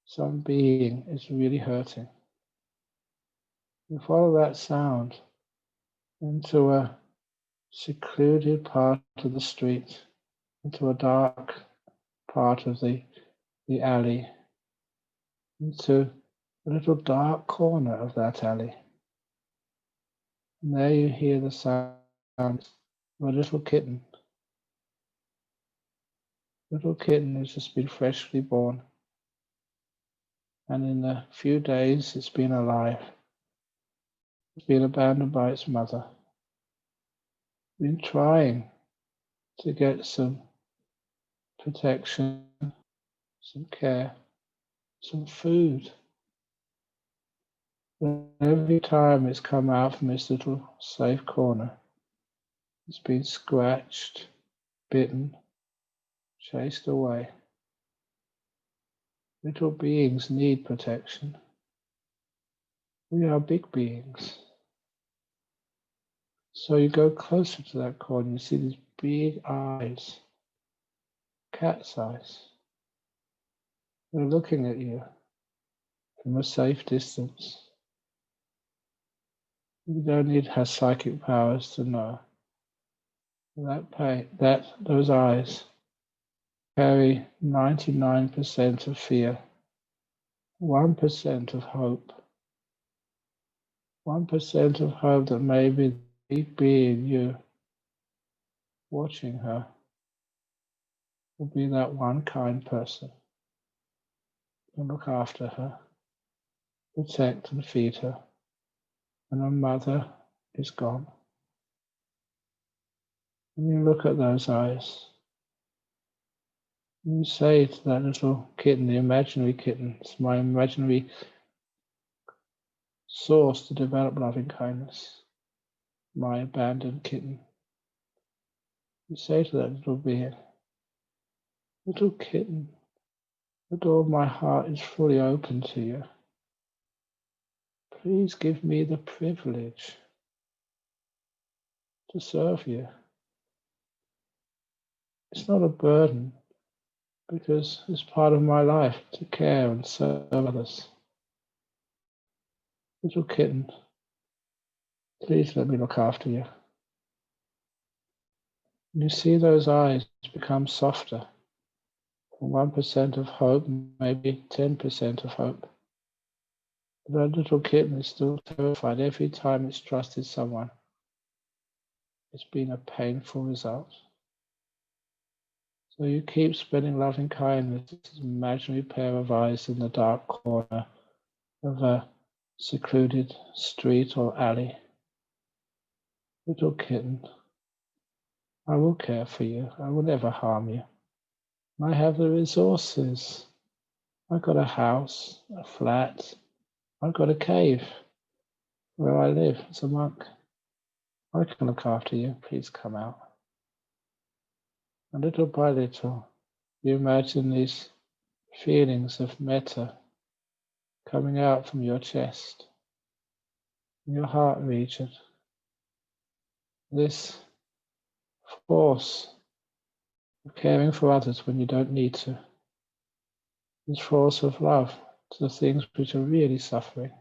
Some being is really hurting. You follow that sound into a secluded part of the street, into a dark part of the alley, into a little dark corner of that alley. And there you hear the sound of a little kitten. Little kitten who's just been freshly born. And in the few days it's been alive, it's been abandoned by its mother. Been trying to get some protection, some care, some food. But every time it's come out from its little safe corner, it's been scratched, bitten, chased away. Little beings need protection. We are big beings. So you go closer to that corner, you see these big eyes, cat's eyes. They're looking at you from a safe distance. You don't need to have psychic powers to know. Those eyes carry 99% of fear, 1% of hope. 1% of hope that maybe the being you watching her will be that one kind person and look after her, protect and feed her when her mother is gone. And you look at those eyes, and you say to that little kitten, the imaginary kitten, it's my imaginary source to develop loving kindness, my abandoned kitten. You say to that little being, little kitten, the door of my heart is fully open to you. Please give me the privilege to serve you. It's not a burden because it's part of my life to care and serve others. Little kitten, please let me look after you. And you see those eyes become softer. From 1% of hope, maybe 10% of hope. But that little kitten is still terrified every time it's trusted someone. It's been a painful result. So you keep spreading loving kindness, this imaginary pair of eyes in the dark corner of a secluded street or alley. Little kitten, I will care for you. I will never harm you. I have the resources. I've got a house, a flat. I've got a cave where I live as a monk. I can look after you. Please come out. And little by little, you imagine these feelings of metta coming out from your chest, your heart region. This force of caring for others when you don't need to. This force of love to the things which are really suffering.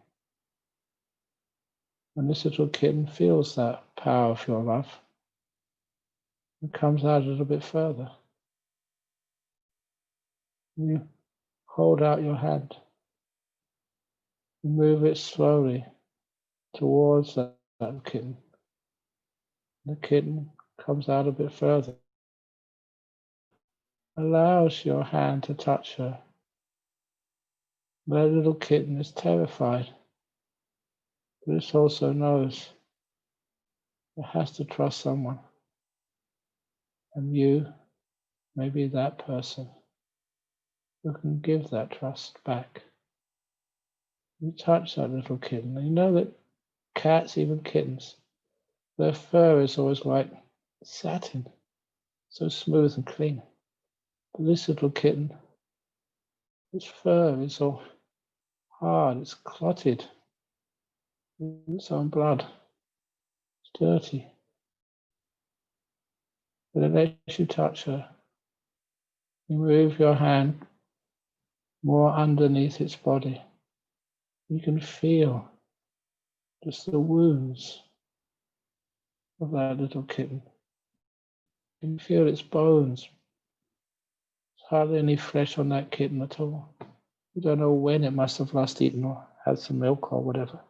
And this little kitten feels that power of your love and comes out a little bit further. You hold out your hand. You move it slowly towards that kitten. The kitten comes out a bit further. Allows your hand to touch her. That little kitten is terrified, but it also knows it has to trust someone. And you may be that person who can give that trust back. You touch that little kitten, and you know that cats, even kittens, their fur is always like satin, so smooth and clean. But this little kitten, its fur is all hard, it's clotted with its own blood. It's dirty. But it lets you touch her. You move your hand more underneath its body. You can feel just the wounds of that little kitten. You can feel its bones hardly any flesh on that kitten at all. You don't know when it must have last eaten or had some milk or whatever.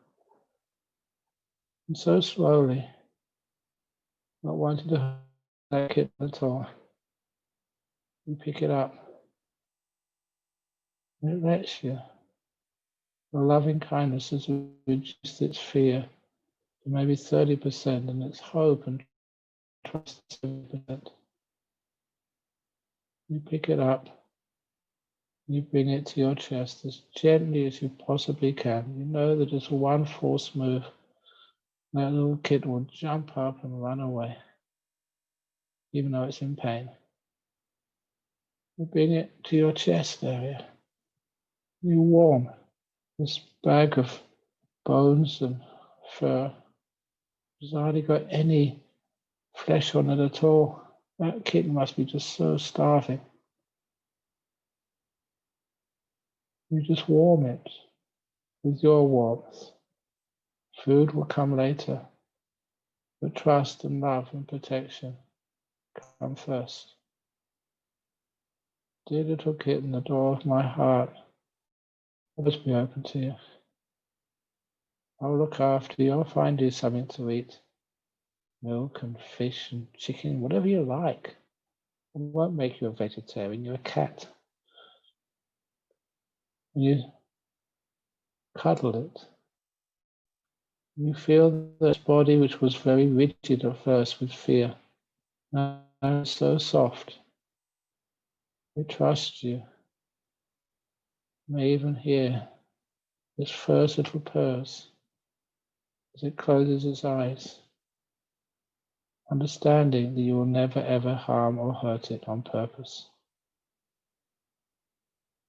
And so slowly, not wanting to hurt that kitten at all, you pick it up. And it lets you. The loving kindness has reduced its fear to maybe 30%, and its hope and trust 7%. You pick it up, you bring it to your chest as gently as you possibly can. You know that just one false move, that little kitten will jump up and run away, even though it's in pain. You bring it to your chest area. You warm this bag of bones and fur. It's hardly got any flesh on it at all. That kitten must be just so starving. You just warm it with your warmth. Food will come later, but trust and love and protection come first. Dear little kitten, the door of my heart will always be open to you. I'll look after you. I'll find you something to eat. Milk and fish and chicken, whatever you like. It won't make you a vegetarian. You're a cat. You cuddle it. You feel this body, which was very rigid at first with fear, now it's so soft. It trusts you. You may even hear its first little purrs as it closes its eyes, understanding that you will never ever harm or hurt it on purpose.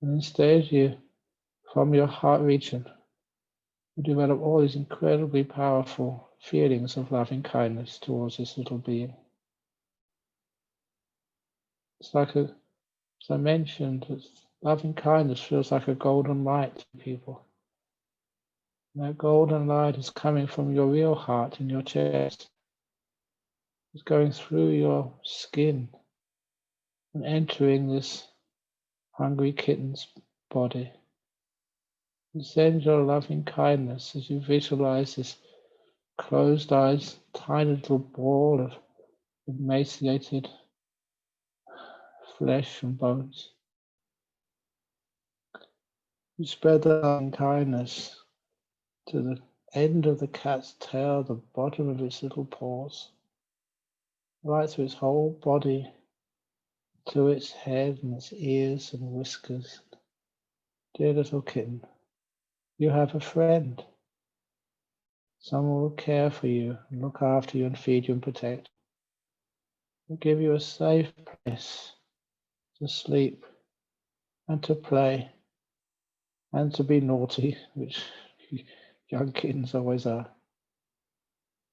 And instead, you, from your heart region, you develop all these incredibly powerful feelings of loving kindness towards this little being. It's like as I mentioned, loving kindness feels like a golden light to people. And that golden light is coming from your real heart in your chest. It's going through your skin and entering this hungry kitten's body. You send your loving kindness as you visualize this closed eyes, tiny little ball of emaciated flesh and bones. You spread the loving kindness to the end of the cat's tail, the bottom of its little paws, right through its whole body, to its head and its ears and whiskers. Dear little kitten, you have a friend. Someone will care for you and look after you and feed you and protect you. Will give you a safe place to sleep and to play and to be naughty, which young kittens always are.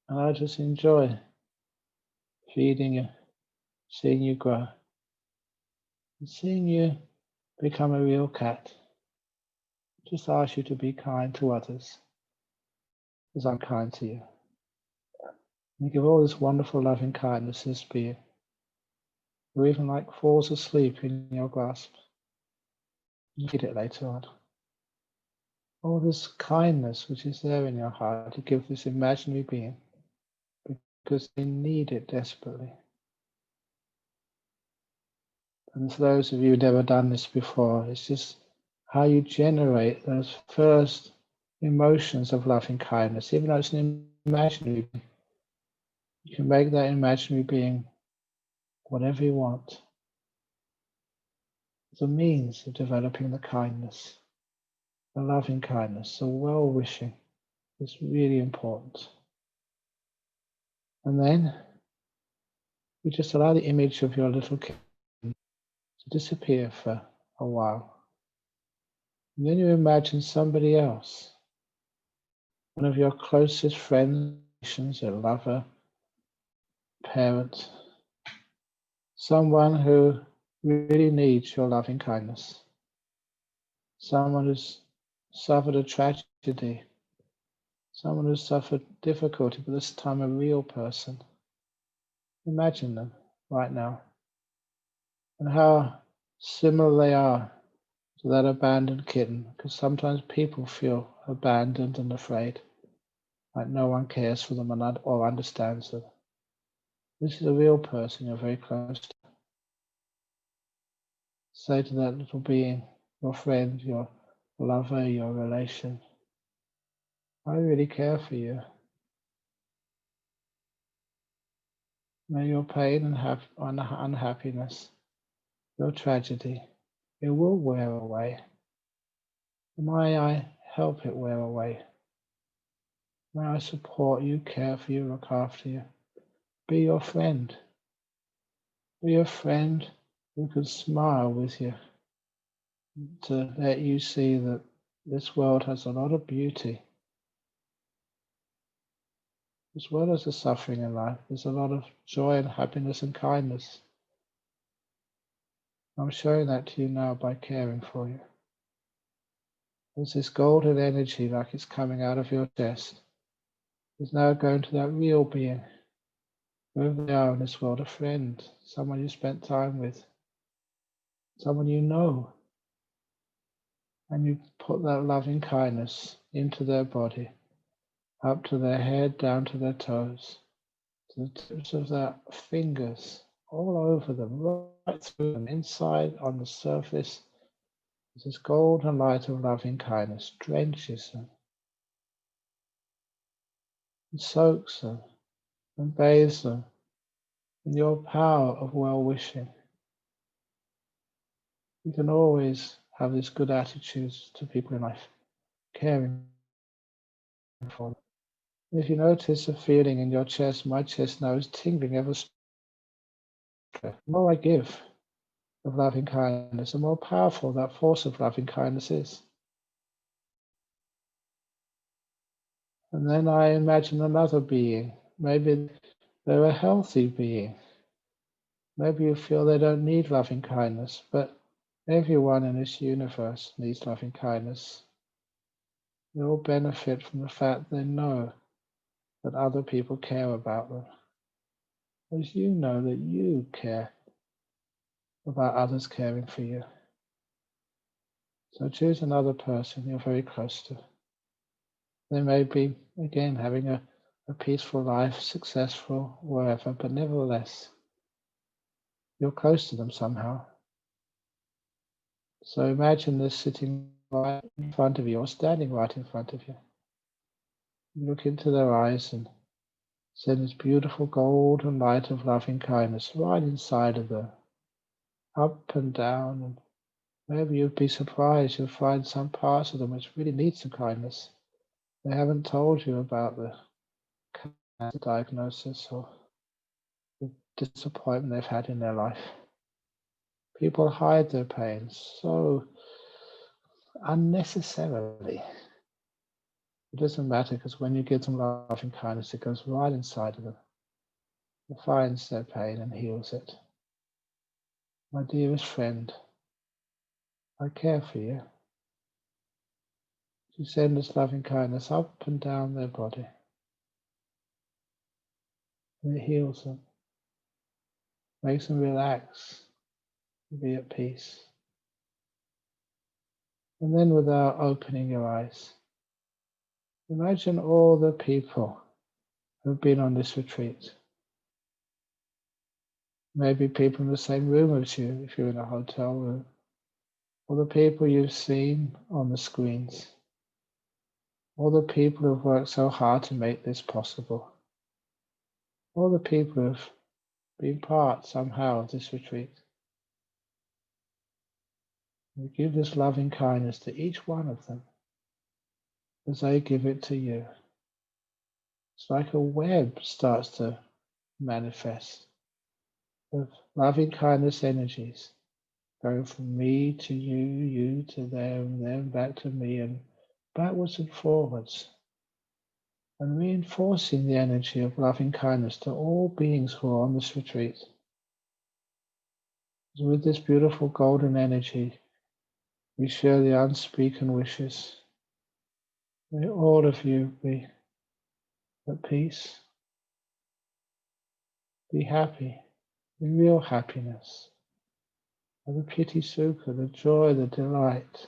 And I just enjoy feeding you, seeing you grow, and seeing you become a real cat. Just ask you to be kind to others as I'm kind to you. You give all this wonderful loving kindness to this being, who even like falls asleep in your grasp. You feed it later on. All this kindness which is there in your heart to give this imaginary being, because they need it desperately. And for those of you who've never done this before, it's just how you generate those first emotions of loving kindness, even though it's an imaginary being. You can make that imaginary being whatever you want. It's a means of developing the kindness, the loving kindness, the well-wishing. It's really important. And then you just allow the image of your little kid to disappear for a while. And then you imagine somebody else, one of your closest friends, a lover, parent, someone who really needs your loving kindness, someone who's suffered a tragedy, someone who's suffered difficulty, but this time a real person. Imagine them right now and how similar they are to that abandoned kitten, because sometimes people feel abandoned and afraid, like no one cares for them or understands them. This is a real person you're very close to. Say to that little being, your friend, your lover, your relation, I really care for you. May your pain and unhappiness, your tragedy, it will wear away. May I help it wear away. May I support you, care for you, look after you. Be your friend. Be a friend who can smile with you, to let you see that this world has a lot of beauty. As well as the suffering in life, there's a lot of joy and happiness and kindness. I'm showing that to you now by caring for you. There's this golden energy, like it's coming out of your chest. It's now going to that real being, whoever they are in this world, a friend, someone you spent time with, someone you know. And you put that loving kindness into their body, up to their head, down to their toes, to the tips of their fingers, all over them, right through them, inside, on the surface. This golden light of loving kindness drenches them, and soaks them, and bathes them in your power of well-wishing. You can always have this good attitude to people in life, caring for them. If you notice a feeling in your chest, my chest now is tingling ever stronger. The more I give of loving kindness, the more powerful that force of loving kindness is. And then I imagine another being. Maybe they're a healthy being. Maybe you feel they don't need loving kindness, but everyone in this universe needs loving kindness. They all benefit from the fact they know that other people care about them. As you know that you care about others caring for you. So choose another person you're very close to. They may be, again, having a peaceful life, successful, wherever, but nevertheless, you're close to them somehow. So imagine they're sitting right in front of you or standing right in front of you. You look into their eyes and send this beautiful golden light of loving kindness right inside of them, up and down, and maybe you'd be surprised you'll find some parts of them which really need some kindness. They haven't told you about the cancer diagnosis or the disappointment they've had in their life. People hide their pains so unnecessarily. It doesn't matter, because when you give them loving kindness, it goes right inside of them. It finds their pain and heals it. My dearest friend, I care for you. You send this loving kindness up and down their body. And it heals them, makes them relax, be at peace. And then, without opening your eyes, imagine all the people who've been on this retreat. Maybe people in the same room as you, if you're in a hotel room, or the people you've seen on the screens, all the people who've worked so hard to make this possible, all the people who've been part somehow of this retreat. You give this loving kindness to each one of them as they give it to you. It's like a web starts to manifest of loving kindness energies going from me to you, you to them, them back to me, and backwards and forwards, and reinforcing the energy of loving kindness to all beings who are on this retreat. With this beautiful golden energy, we share the unspoken wishes. May all of you be at peace, be happy, in real happiness, the piti sukha, the joy, the delight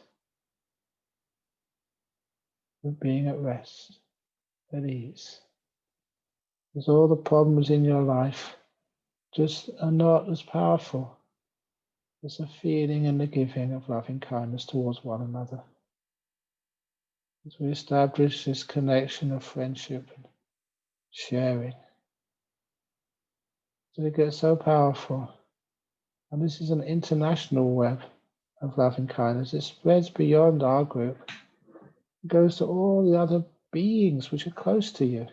of being at rest, at ease. Because all the problems in your life just are not as powerful as the feeling and the giving of loving kindness towards one another. As we establish this connection of friendship and sharing, so it gets so powerful. And this is an international web of loving kindness. It spreads beyond our group. It goes to all the other beings which are close to you.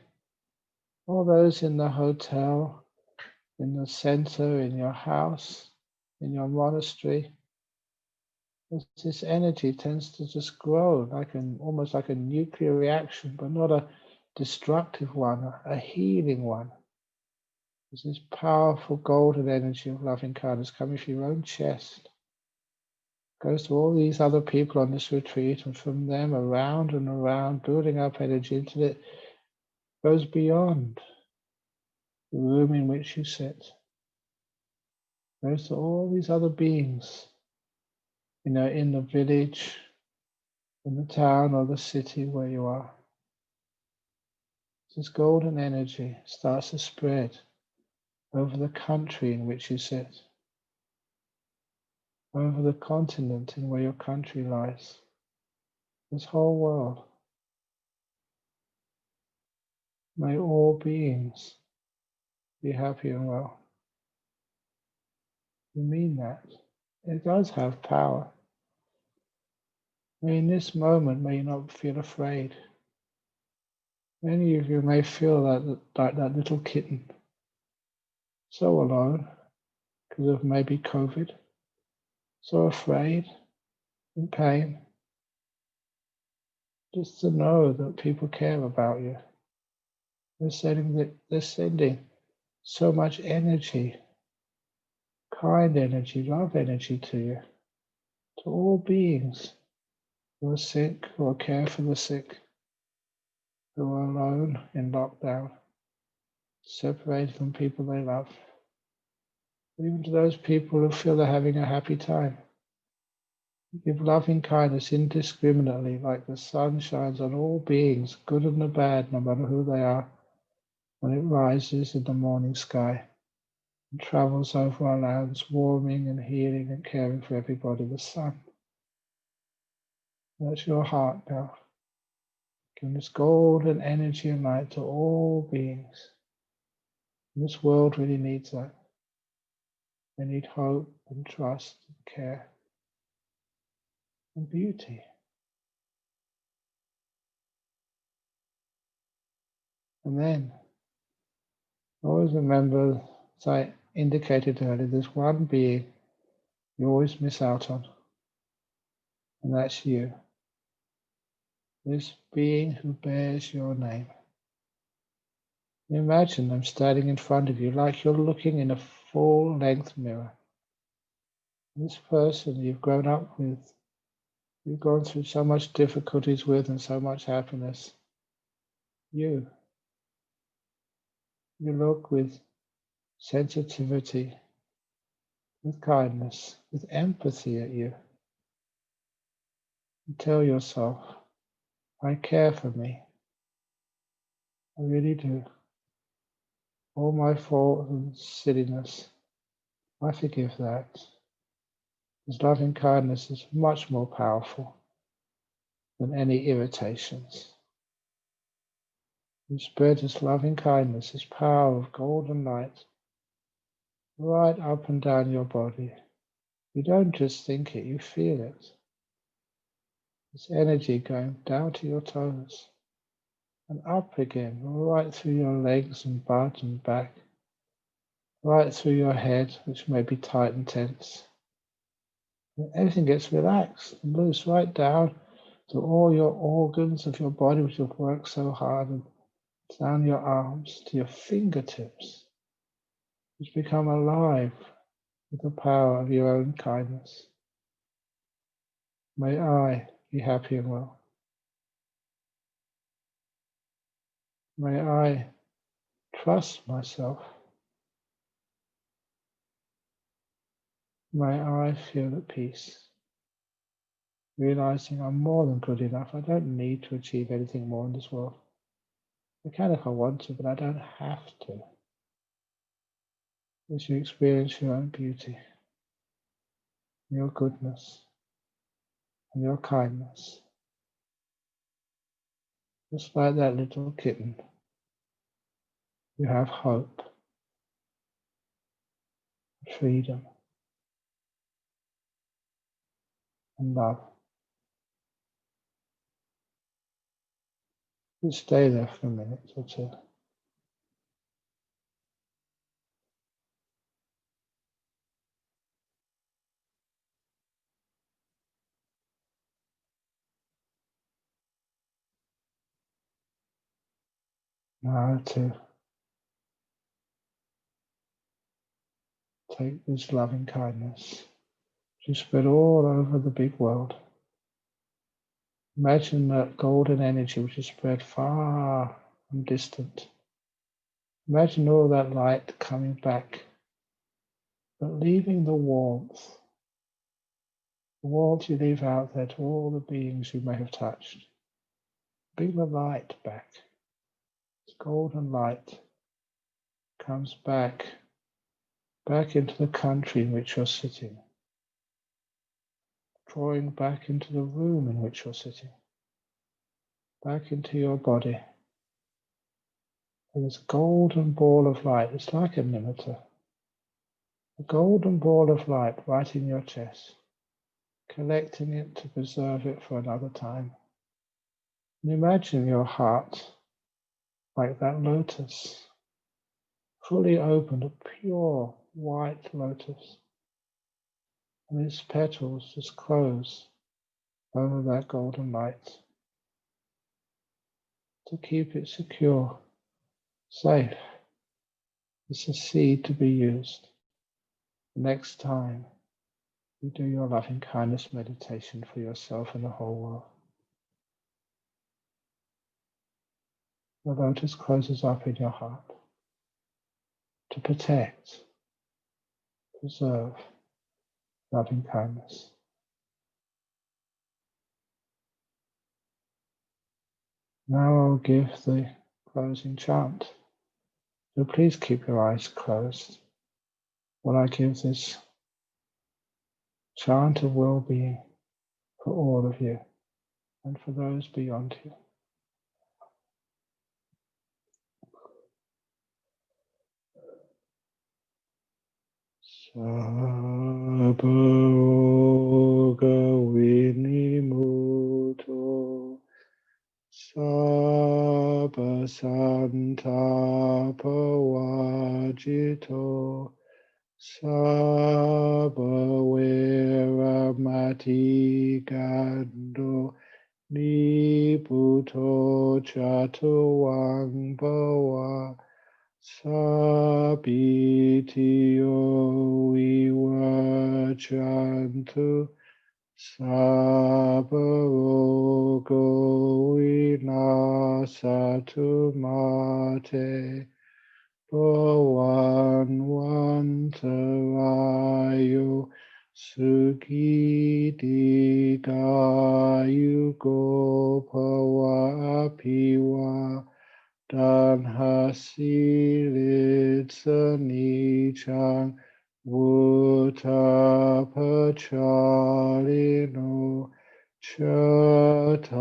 All those in the hotel, in the center, in your house, in your monastery. This energy tends to just grow almost like a nuclear reaction, but not a destructive one, a healing one. There's this powerful golden energy of loving kindness coming from your own chest. Goes to all these other people on this retreat, and from them around and around, building up energy until it goes beyond the room in which you sit. Goes to all these other beings, in the village, in the town or the city where you are. This golden energy starts to spread over the country in which you sit, over the continent in where your country lies, this whole world. May all beings be happy and well. You mean that? It does have power. In this moment, may you not feel afraid. Many of you may feel like that little kitten, so alone because of maybe COVID, so afraid, in pain. Just to know that people care about you. They're sending so much energy, kind energy, love energy to you, to all beings who are sick, who care for the sick, who are alone in lockdown, separated from people they love. Even to those people who feel they're having a happy time. Give loving kindness indiscriminately, like the sun shines on all beings, good and the bad, no matter who they are, when it rises in the morning sky and travels over our lands, warming and healing and caring for everybody, the sun. That's your heart now. Give this golden energy and light to all beings. And this world really needs that. They need hope and trust and care and beauty. And then, always remember, as I indicated earlier, there's one being you always miss out on, and that's you. This being who bears your name. Imagine them standing in front of you like you're looking in a full-length mirror. This person you've grown up with, you've gone through so much difficulties with and so much happiness. You look with sensitivity, with kindness, with empathy at you. And tell yourself, I care for me. I really do. All my fault and silliness, I forgive that. Because loving kindness is much more powerful than any irritations. You spread this loving kindness, this power of golden light, right up and down your body. You don't just think it, you feel it. This energy going down to your toes and up again, right through your legs and butt and back, right through your head, which may be tight and tense. And everything gets relaxed and loose right down to all your organs of your body which have worked so hard, and down your arms to your fingertips, which become alive with the power of your own kindness. May I be happy and well. May I trust myself. May I feel at peace, realizing I'm more than good enough. I don't need to achieve anything more in this world. I can if I want to, but I don't have to. As you experience your own beauty, your goodness, and your kindness, just like that little kitten, you have hope, freedom, and love. You stay there for a minute or two. Now to take this loving kindness to spread all over the big world. Imagine that golden energy which is spread far and distant. Imagine all that light coming back, but leaving the warmth you leave out there to all the beings you may have touched. Bring the light back. This golden light comes back into the country in which you're sitting, drawing back into the room in which you're sitting, back into your body. And this golden ball of light, it's like a nimitta, a golden ball of light right in your chest, collecting it to preserve it for another time. And imagine your heart like that lotus, fully opened, a pure white lotus, and its petals just close over that golden light to keep it secure, safe. It's a seed to be used next time you do your loving kindness meditation for yourself and the whole world. The lotus closes up in your heart to protect, preserve loving kindness. Now I'll give the closing chant. So please keep your eyes closed while I give this chant of well-being for all of you and for those beyond you. Sabba roga vinimuto, sabba santapa vajito, sabba veramati gando, niputo chatuang bhava, Sabitiyo vivacantu, sabarogo vinasatu mate, bhavanvantarayo sukidikayugo bhava Danhasi nichang Vutapacharino Chataro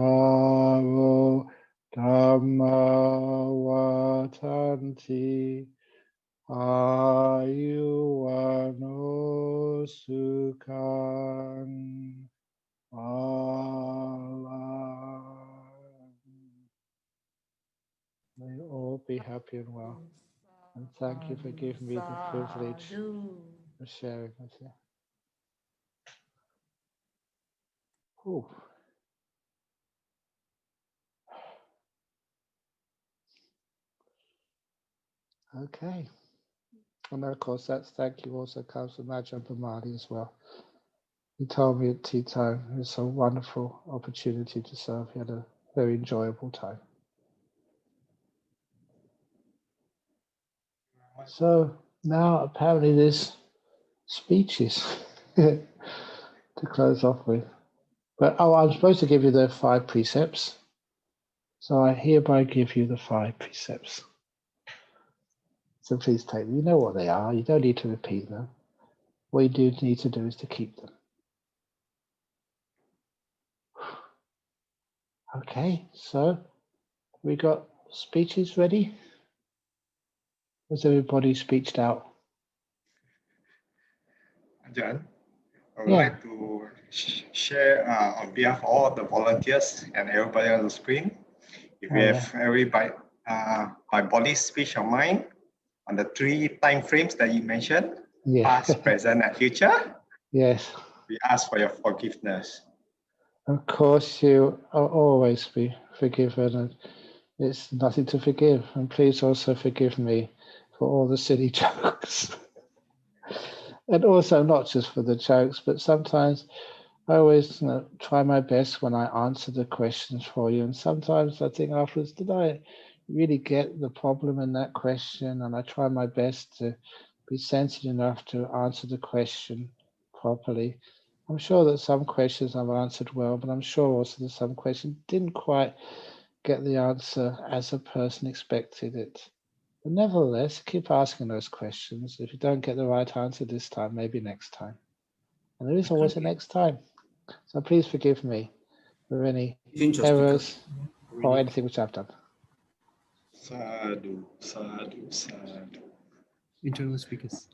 Dhammawatanti Ayuano Sukhang Alam. May you all be happy and well. And thank you for giving me the privilege of sharing with you. Whew. Okay. And of course, that thank you also comes from Ajahn Brahmali as well. He told me at tea time it's a wonderful opportunity to serve. He had a very enjoyable time. So now apparently there's speeches. to close off with. But I'm supposed to give you the 5 precepts. So I hereby give you the 5 precepts. So please take them. You know what they are. You don't need to repeat them. What you do need to do is to keep them. Okay, so we got speeches ready? Was everybody speeched out? Ajahn, I would Yeah. like to share on behalf of all the volunteers and everybody on the screen. If we Oh, have everybody, my body, speech, or mind on the 3 time frames that you mentioned, Yeah. past, present, and future, Yes. we ask for your forgiveness. Of course, you will always be forgiven, and it's nothing to forgive. And please also forgive me for all the silly jokes. And also not just for the jokes, but sometimes I always try my best when I answer the questions for you. And sometimes I think afterwards, did I really get the problem in that question? And I try my best to be sensitive enough to answer the question properly. I'm sure that some questions I've answered well, but I'm sure also that some questions didn't quite get the answer as a person expected it. But nevertheless, keep asking those questions. If you don't get the right answer this time, maybe next time. And there is always a next time. So please forgive me for any Change your errors speaker. or anything which I've done. Sadhu, sadhu, sadhu. Internal speakers.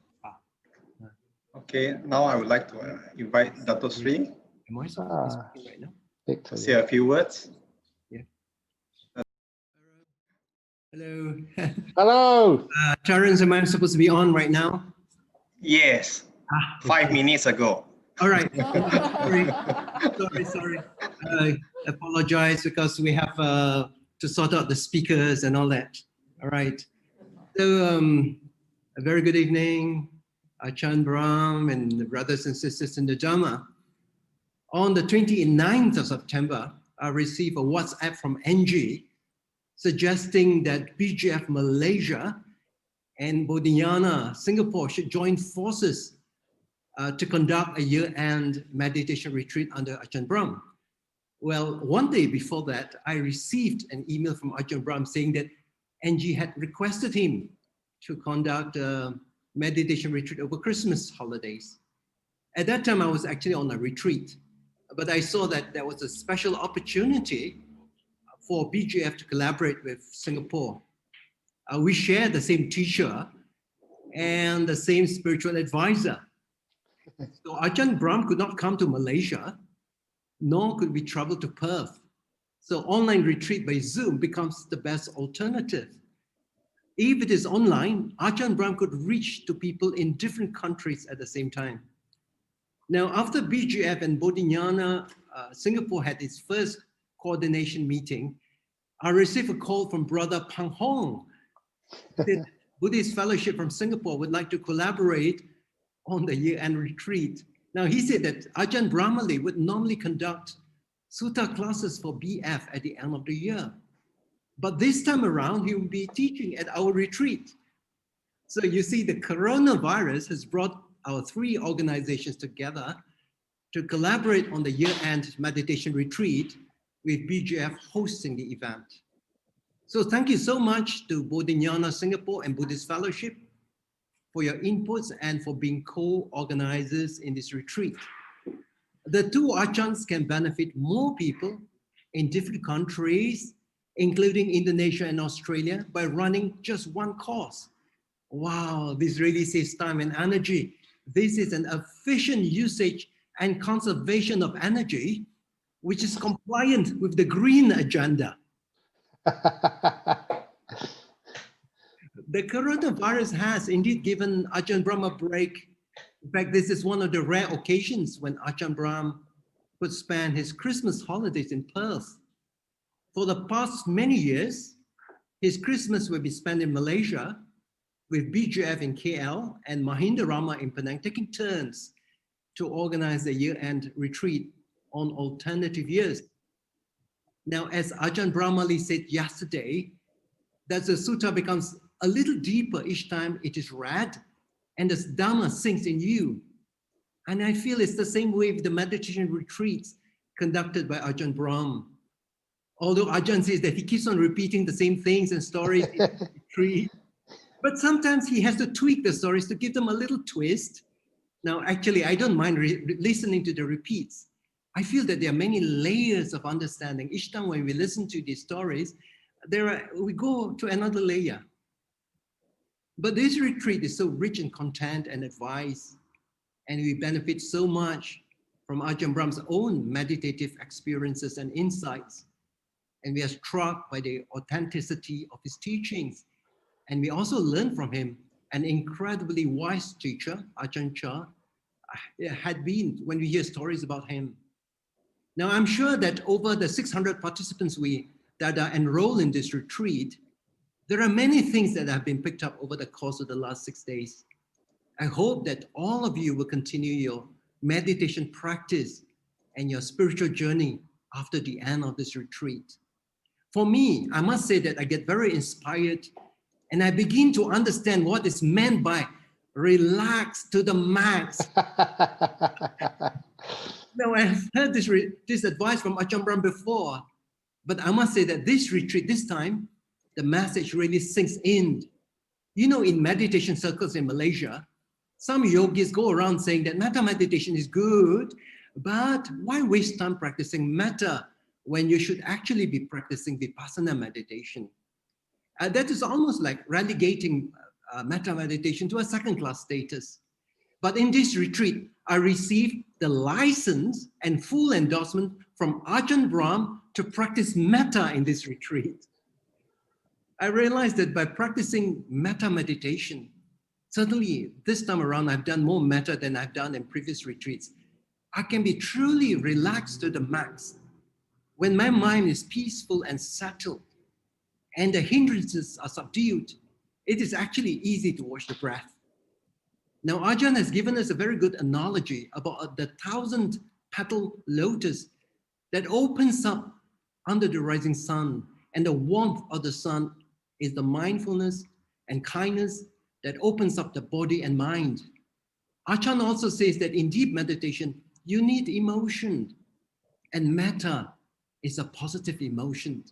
Okay, now I would like to invite Dato Sri Am I supposed to be speaking right now? Victor, to say a few words. Hello. Hello. Terence, am I supposed to be on right now? Yes, 5 minutes ago. All right. Sorry. I apologize because we have to sort out the speakers and all that. All right. So a very good evening, Ajahn Brahm and the brothers and sisters in the Dhamma. On the 29th of September, I received a WhatsApp from NG suggesting that BGF Malaysia and Bodhinyana Singapore should join forces to conduct a year-end meditation retreat under Ajahn Brahm. Well, one day before that, I received an email from Ajahn Brahm saying that NG had requested him to conduct a meditation retreat over Christmas holidays. At that time, I was actually on a retreat, but I saw that there was a special opportunity for BGF to collaborate with Singapore. We share the same teacher and the same spiritual advisor. So Ajahn Brahm could not come to Malaysia, nor could we travel to Perth. So online retreat by Zoom becomes the best alternative. If it is online, Ajahn Brahm could reach to people in different countries at the same time. Now, after BGF and Bodhinyana, Singapore had its first coordination meeting, I received a call from Brother Pang Hong. The Buddhist Fellowship from Singapore would like to collaborate on the year-end retreat. Now, he said that Ajahn Brahmali would normally conduct sutta classes for BF at the end of the year. But this time around, he will be teaching at our retreat. So you see, the coronavirus has brought our 3 organizations together to collaborate on the year-end meditation retreat with BGF hosting the event. So thank you so much to Bodhinyana Singapore and Buddhist Fellowship for your inputs and for being co-organizers in this retreat. The 2 Ajahns can benefit more people in different countries, including Indonesia and Australia, by running just one course. Wow, this really saves time and energy. This is an efficient usage and conservation of energy, which is compliant with the green agenda. The coronavirus has indeed given Ajahn Brahm a break. In fact, this is one of the rare occasions when Ajahn Brahm could spend his Christmas holidays in Perth. For the past many years, his Christmas will be spent in Malaysia with BGF in KL and Mahinda Rama in Penang, taking turns to organize the year-end retreat on alternative years. Now, as Ajahn Brahmali said yesterday, that the sutta becomes a little deeper each time it is read and the Dhamma sinks in you. And I feel it's the same way with the meditation retreats conducted by Ajahn Brahm. Although Ajahn says that he keeps on repeating the same things and stories in the retreat, but sometimes he has to tweak the stories to give them a little twist. Now, actually, I don't mind listening to the repeats. I feel that there are many layers of understanding. Each time when we listen to these stories, we go to another layer. But this retreat is so rich in content and advice, and we benefit so much from Ajahn Brahm's own meditative experiences and insights. And we are struck by the authenticity of his teachings. And we also learn from him, an incredibly wise teacher, Ajahn Chah, had been when we hear stories about him. Now, I'm sure that over the 600 participants that are enrolled in this retreat, there are many things that have been picked up over the course of the last 6 days. I hope that all of you will continue your meditation practice and your spiritual journey after the end of this retreat. For me, I must say that I get very inspired and I begin to understand what is meant by relax to the max. Now, I've heard this advice from Ajahn Brahm before, but I must say that this retreat, this time, the message really sinks in. You know, in meditation circles in Malaysia, some yogis go around saying that metta meditation is good, but why waste time practicing metta when you should actually be practicing vipassana meditation? That is almost like relegating metta meditation to a second-class status. But in this retreat, I received the license and full endorsement from Ajahn Brahm to practice metta in this retreat. I realized that by practicing metta meditation, certainly this time around, I've done more metta than I've done in previous retreats. I can be truly relaxed to the max. When my mind is peaceful and settled and the hindrances are subdued, it is actually easy to watch the breath. Now, Ajahn has given us a very good analogy about the 1,000-petal lotus that opens up under the rising sun, and the warmth of the sun is the mindfulness and kindness that opens up the body and mind. Ajahn also says that in deep meditation, you need emotion, and metta is a positive emotion.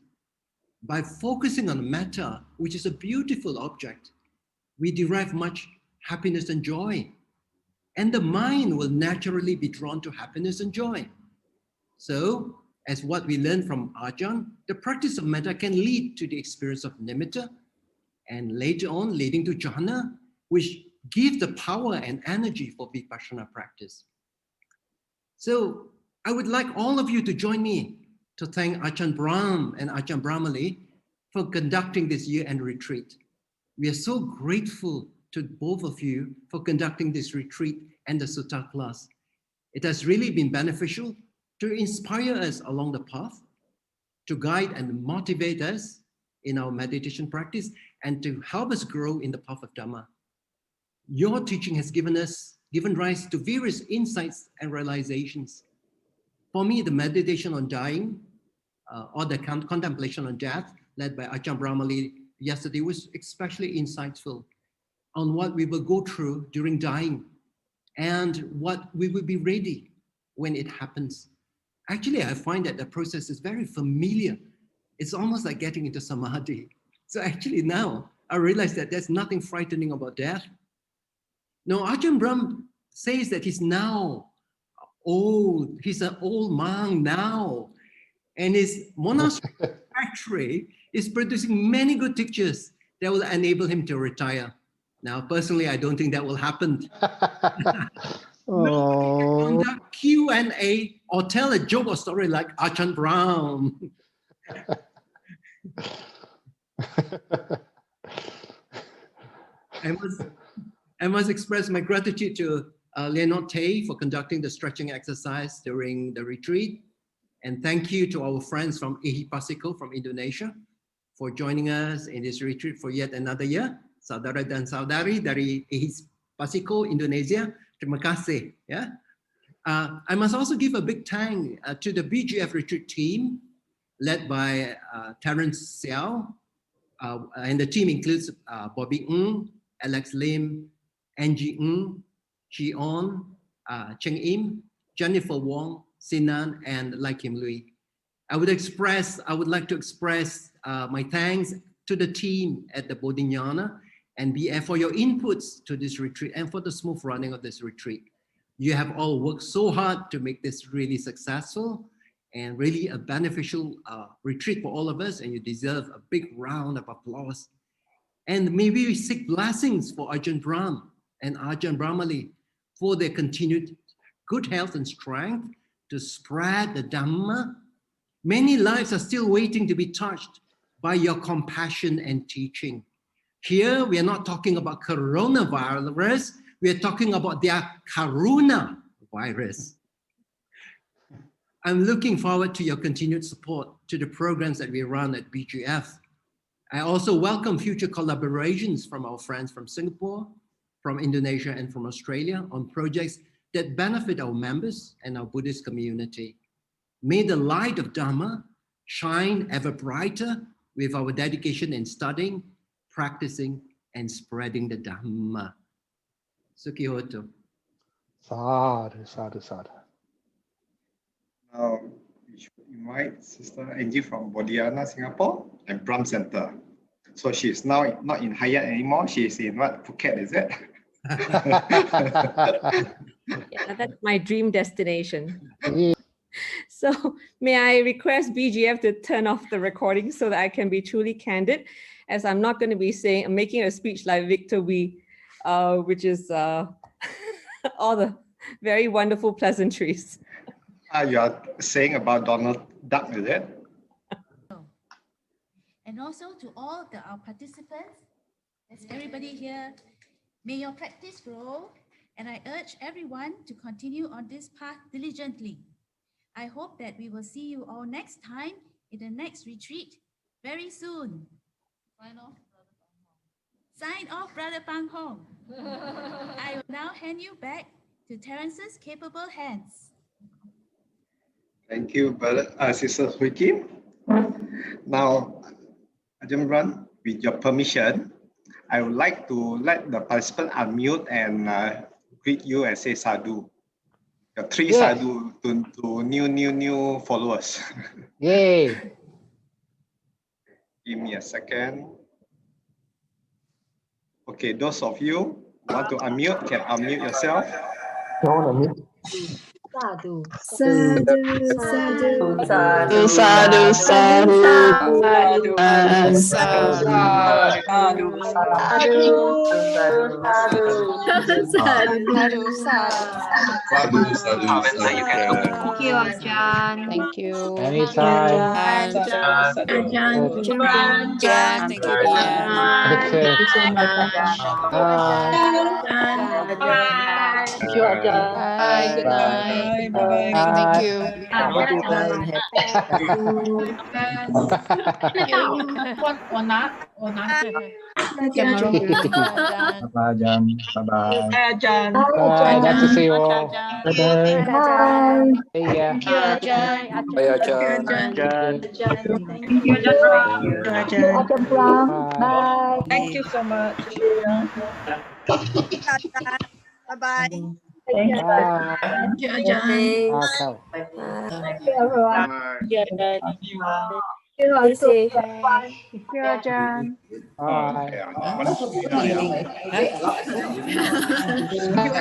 By focusing on metta, which is a beautiful object, we derive much happiness and joy, and the mind will naturally be drawn to happiness and joy. So, as what we learn from Ajahn, the practice of metta can lead to the experience of nimitta, and later on leading to jhana, which gives the power and energy for vipassana practice. So I would like all of you to join me to thank Ajahn Brahm and Ajahn Brahmali for conducting this year-end retreat. We are so grateful to both of you for conducting this retreat and the sutta class. It has really been beneficial to inspire us along the path, to guide and motivate us in our meditation practice, and to help us grow in the path of Dhamma. Your teaching has given rise to various insights and realizations. For me, the meditation on dying or the contemplation on death led by Ajahn Brahmali yesterday was especially insightful on what we will go through during dying and what we will be ready when it happens. Actually, I find that the process is very familiar. It's almost like getting into samadhi. So actually now I realize that there's nothing frightening about death. Now, Ajahn Brahm says that he's now old. He's an old monk now. And his monastery factory is producing many good teachers that will enable him to retire. Now, personally, I don't think that will happen. Nobody can conduct Q&A or tell a joke or story like Ajahn Brahm. I must express my gratitude to Leonard Tay for conducting the stretching exercise during the retreat. And thank you to our friends from Ehi Pasiko from Indonesia for joining us in this retreat for yet another year. Saudara dan saudari dari Ehi Pasiko, Indonesia, terima kasih. Yeah? I must also give a big thank to the BGF retreat team led by Terence Xiao. And the team includes Bobby Ng, Alex Lim, Angie Ng, Chi On, Cheng Im, Jennifer Wong, Sinan, and Lai Kim Lui. I would like to express my thanks to the team at the Bodhinyana and BF for your inputs to this retreat and for the smooth running of this retreat. You have all worked so hard to make this really successful and really a beneficial retreat for all of us, and you deserve a big round of applause. And maybe we seek blessings for Ajahn Brahm and Ajahn Brahmali for their continued good health and strength to spread the Dhamma. Many lives are still waiting to be touched by your compassion and teaching. Here, we are not talking about coronavirus, we are talking about their karuna virus. I'm looking forward to your continued support to the programs that we run at BGF. I also welcome future collaborations from our friends from Singapore, from Indonesia, and from Australia on projects that benefit our members and our Buddhist community. May the light of Dhamma shine ever brighter with our dedication in studying, practicing, and spreading the Dhamma. Sukhi Hoto. Sadhu, sadhu, sadhu. Now, we should invite Sister Angie from Bodhiyana, Singapore, and Brahm Center. So she's now not in Hyatt anymore. She's in what? Phuket, is it? Yeah, that's my dream destination. Yeah. So may I request BGF to turn off the recording so that I can be truly candid, as I'm not going to be making a speech like Victor Wee, which is all the very wonderful pleasantries. You are saying about Donald Duck, is it? And also to all our participants, as everybody here, may your practice grow, and I urge everyone to continue on this path diligently. I hope that we will see you all next time in the next retreat very soon. Sign off, Brother Pang Hong. I will now hand you back to Terence's capable hands. Thank you, Sister Hui Kim. Now, Ajahn Brahm, with your permission, I would like to let the participant unmute and greet you and say sadhu. Your three sadhu to new followers. Yay. Give me a second. Okay, those of you who want to unmute can unmute yourself. Sadhu, Sadhu, sadhu, sadhu, sadhu, sadhu, sadhu, sadhu, Thank you, Ajahn. Thank you. Anytime. Ajahn, Thank you, Okay. Thank you so much. Bye. Thank you, Ajahn. Bye. Good night. Thank you. Ajahn. Bye-bye. Bye. Nice to see you all. Bye-bye. See ya. Thank you, Ajahn. Thank you, Ajahn Brahm. Bye. Thank you so much. Bye-bye. Thank you, Bye. Thank you, Ajahn. Okay. Thank you, everyone. Thank you, safe. Thank you, Ajahn. Bye. Thank you,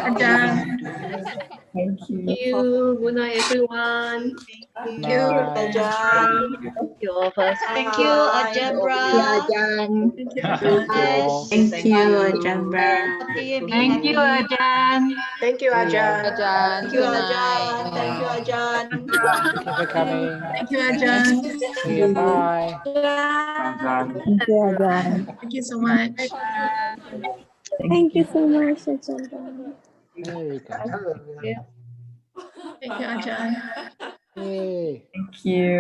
Ajahn. Thank you. Good night, everyone. Thank you, Ajahn. Thank you, Ajahn Brahm. Thank you, Ajahn Brahm. Thank you, Ajahn. Thank you, Ajahn. Thank you, Ajahn. Thank you, Ajahn. Thank you for coming. Thank you, Ajahn. See you. Bye. Thank you, Ajahn. Thank you so much. Thank you so much, Ajahn Brahm. There we go. Thank you, Ajahn. Yay. Thank you.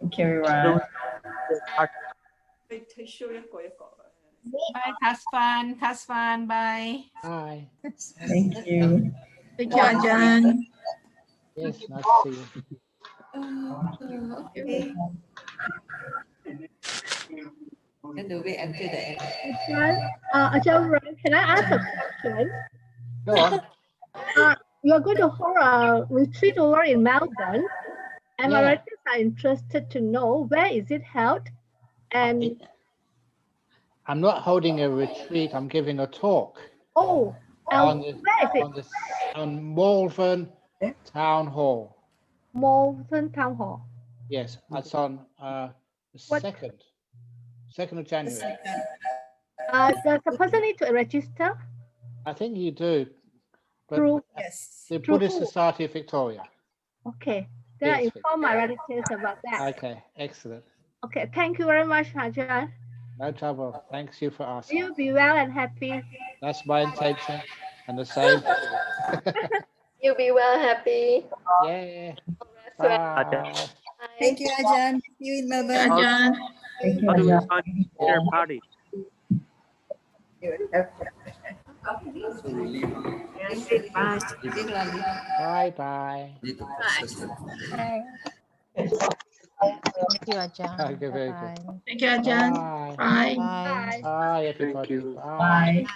Thank you, everyone. Bye, Tasfan. Tasfan, bye. Bye. Thank you. Thank you, Ajahn. Yes, nice to see you. Then do wait until the end. Ajahn Brahm, can I ask a question? Go on. You are going to hold a retreat over in Melbourne, and my Yeah. relatives are interested to know where is it held, and I'm not holding a retreat. I'm giving a talk oh, on where is it? on Malvern Town Hall. Malvern Town Hall. Yes, it's on the second of January. Does the person need to register? I think you do. But Through the Through Buddhist who? Society of Victoria. Okay, then I Yes. inform my relatives about that. Okay, excellent. Okay, thank you very much, Ajahn. No trouble. Thanks you for asking. You be well and happy. That's my intention, and the same for you. You be well, happy. Yeah. Bye. Thank you, Ajahn. See you in Melbourne. Ajahn. How do we find your party? Bye bye. Thank you, Ajahn. Okay, very good. Bye-bye. Thank you, Ajahn. Bye. Bye. Bye, everybody. you. Bye.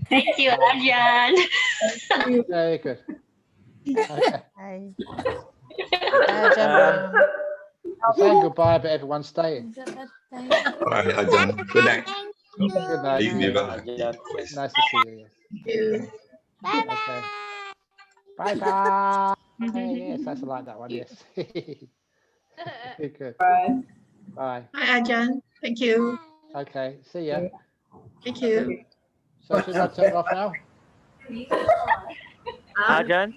Thank you, Ajahn. Very good. Okay. Bye. Bye, Ajahn Brahm. Saying goodbye, but everyone's staying. Bye, Ajahn. Good night. Good night. Please be well. Nice to see you. Yes. Okay. Bye bye. Yes, I like that one. Yes. Good. Bye. Bye. Hi, Ajahn. Thank you. Okay. See ya. Thank you. So should I turn off now? Ajahn?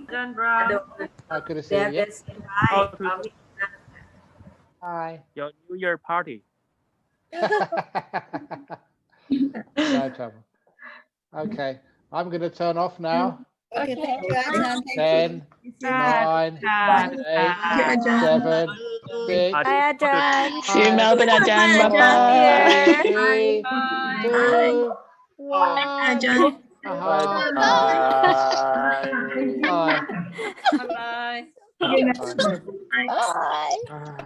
Oh, good to see you. Yes. How to Bye. your New Year party? No trouble. Okay. I'm going to turn off now. Okay, thank you, Ajahn. Thank 10, 9, 8, 7, 6. Bye, Ajahn. See you in Melbourne, Ajahn. Bye, Bye-bye. 3, 2, 1. Ajahn. Bye. Bye. Bye. Bye. Bye. Bye. Ah.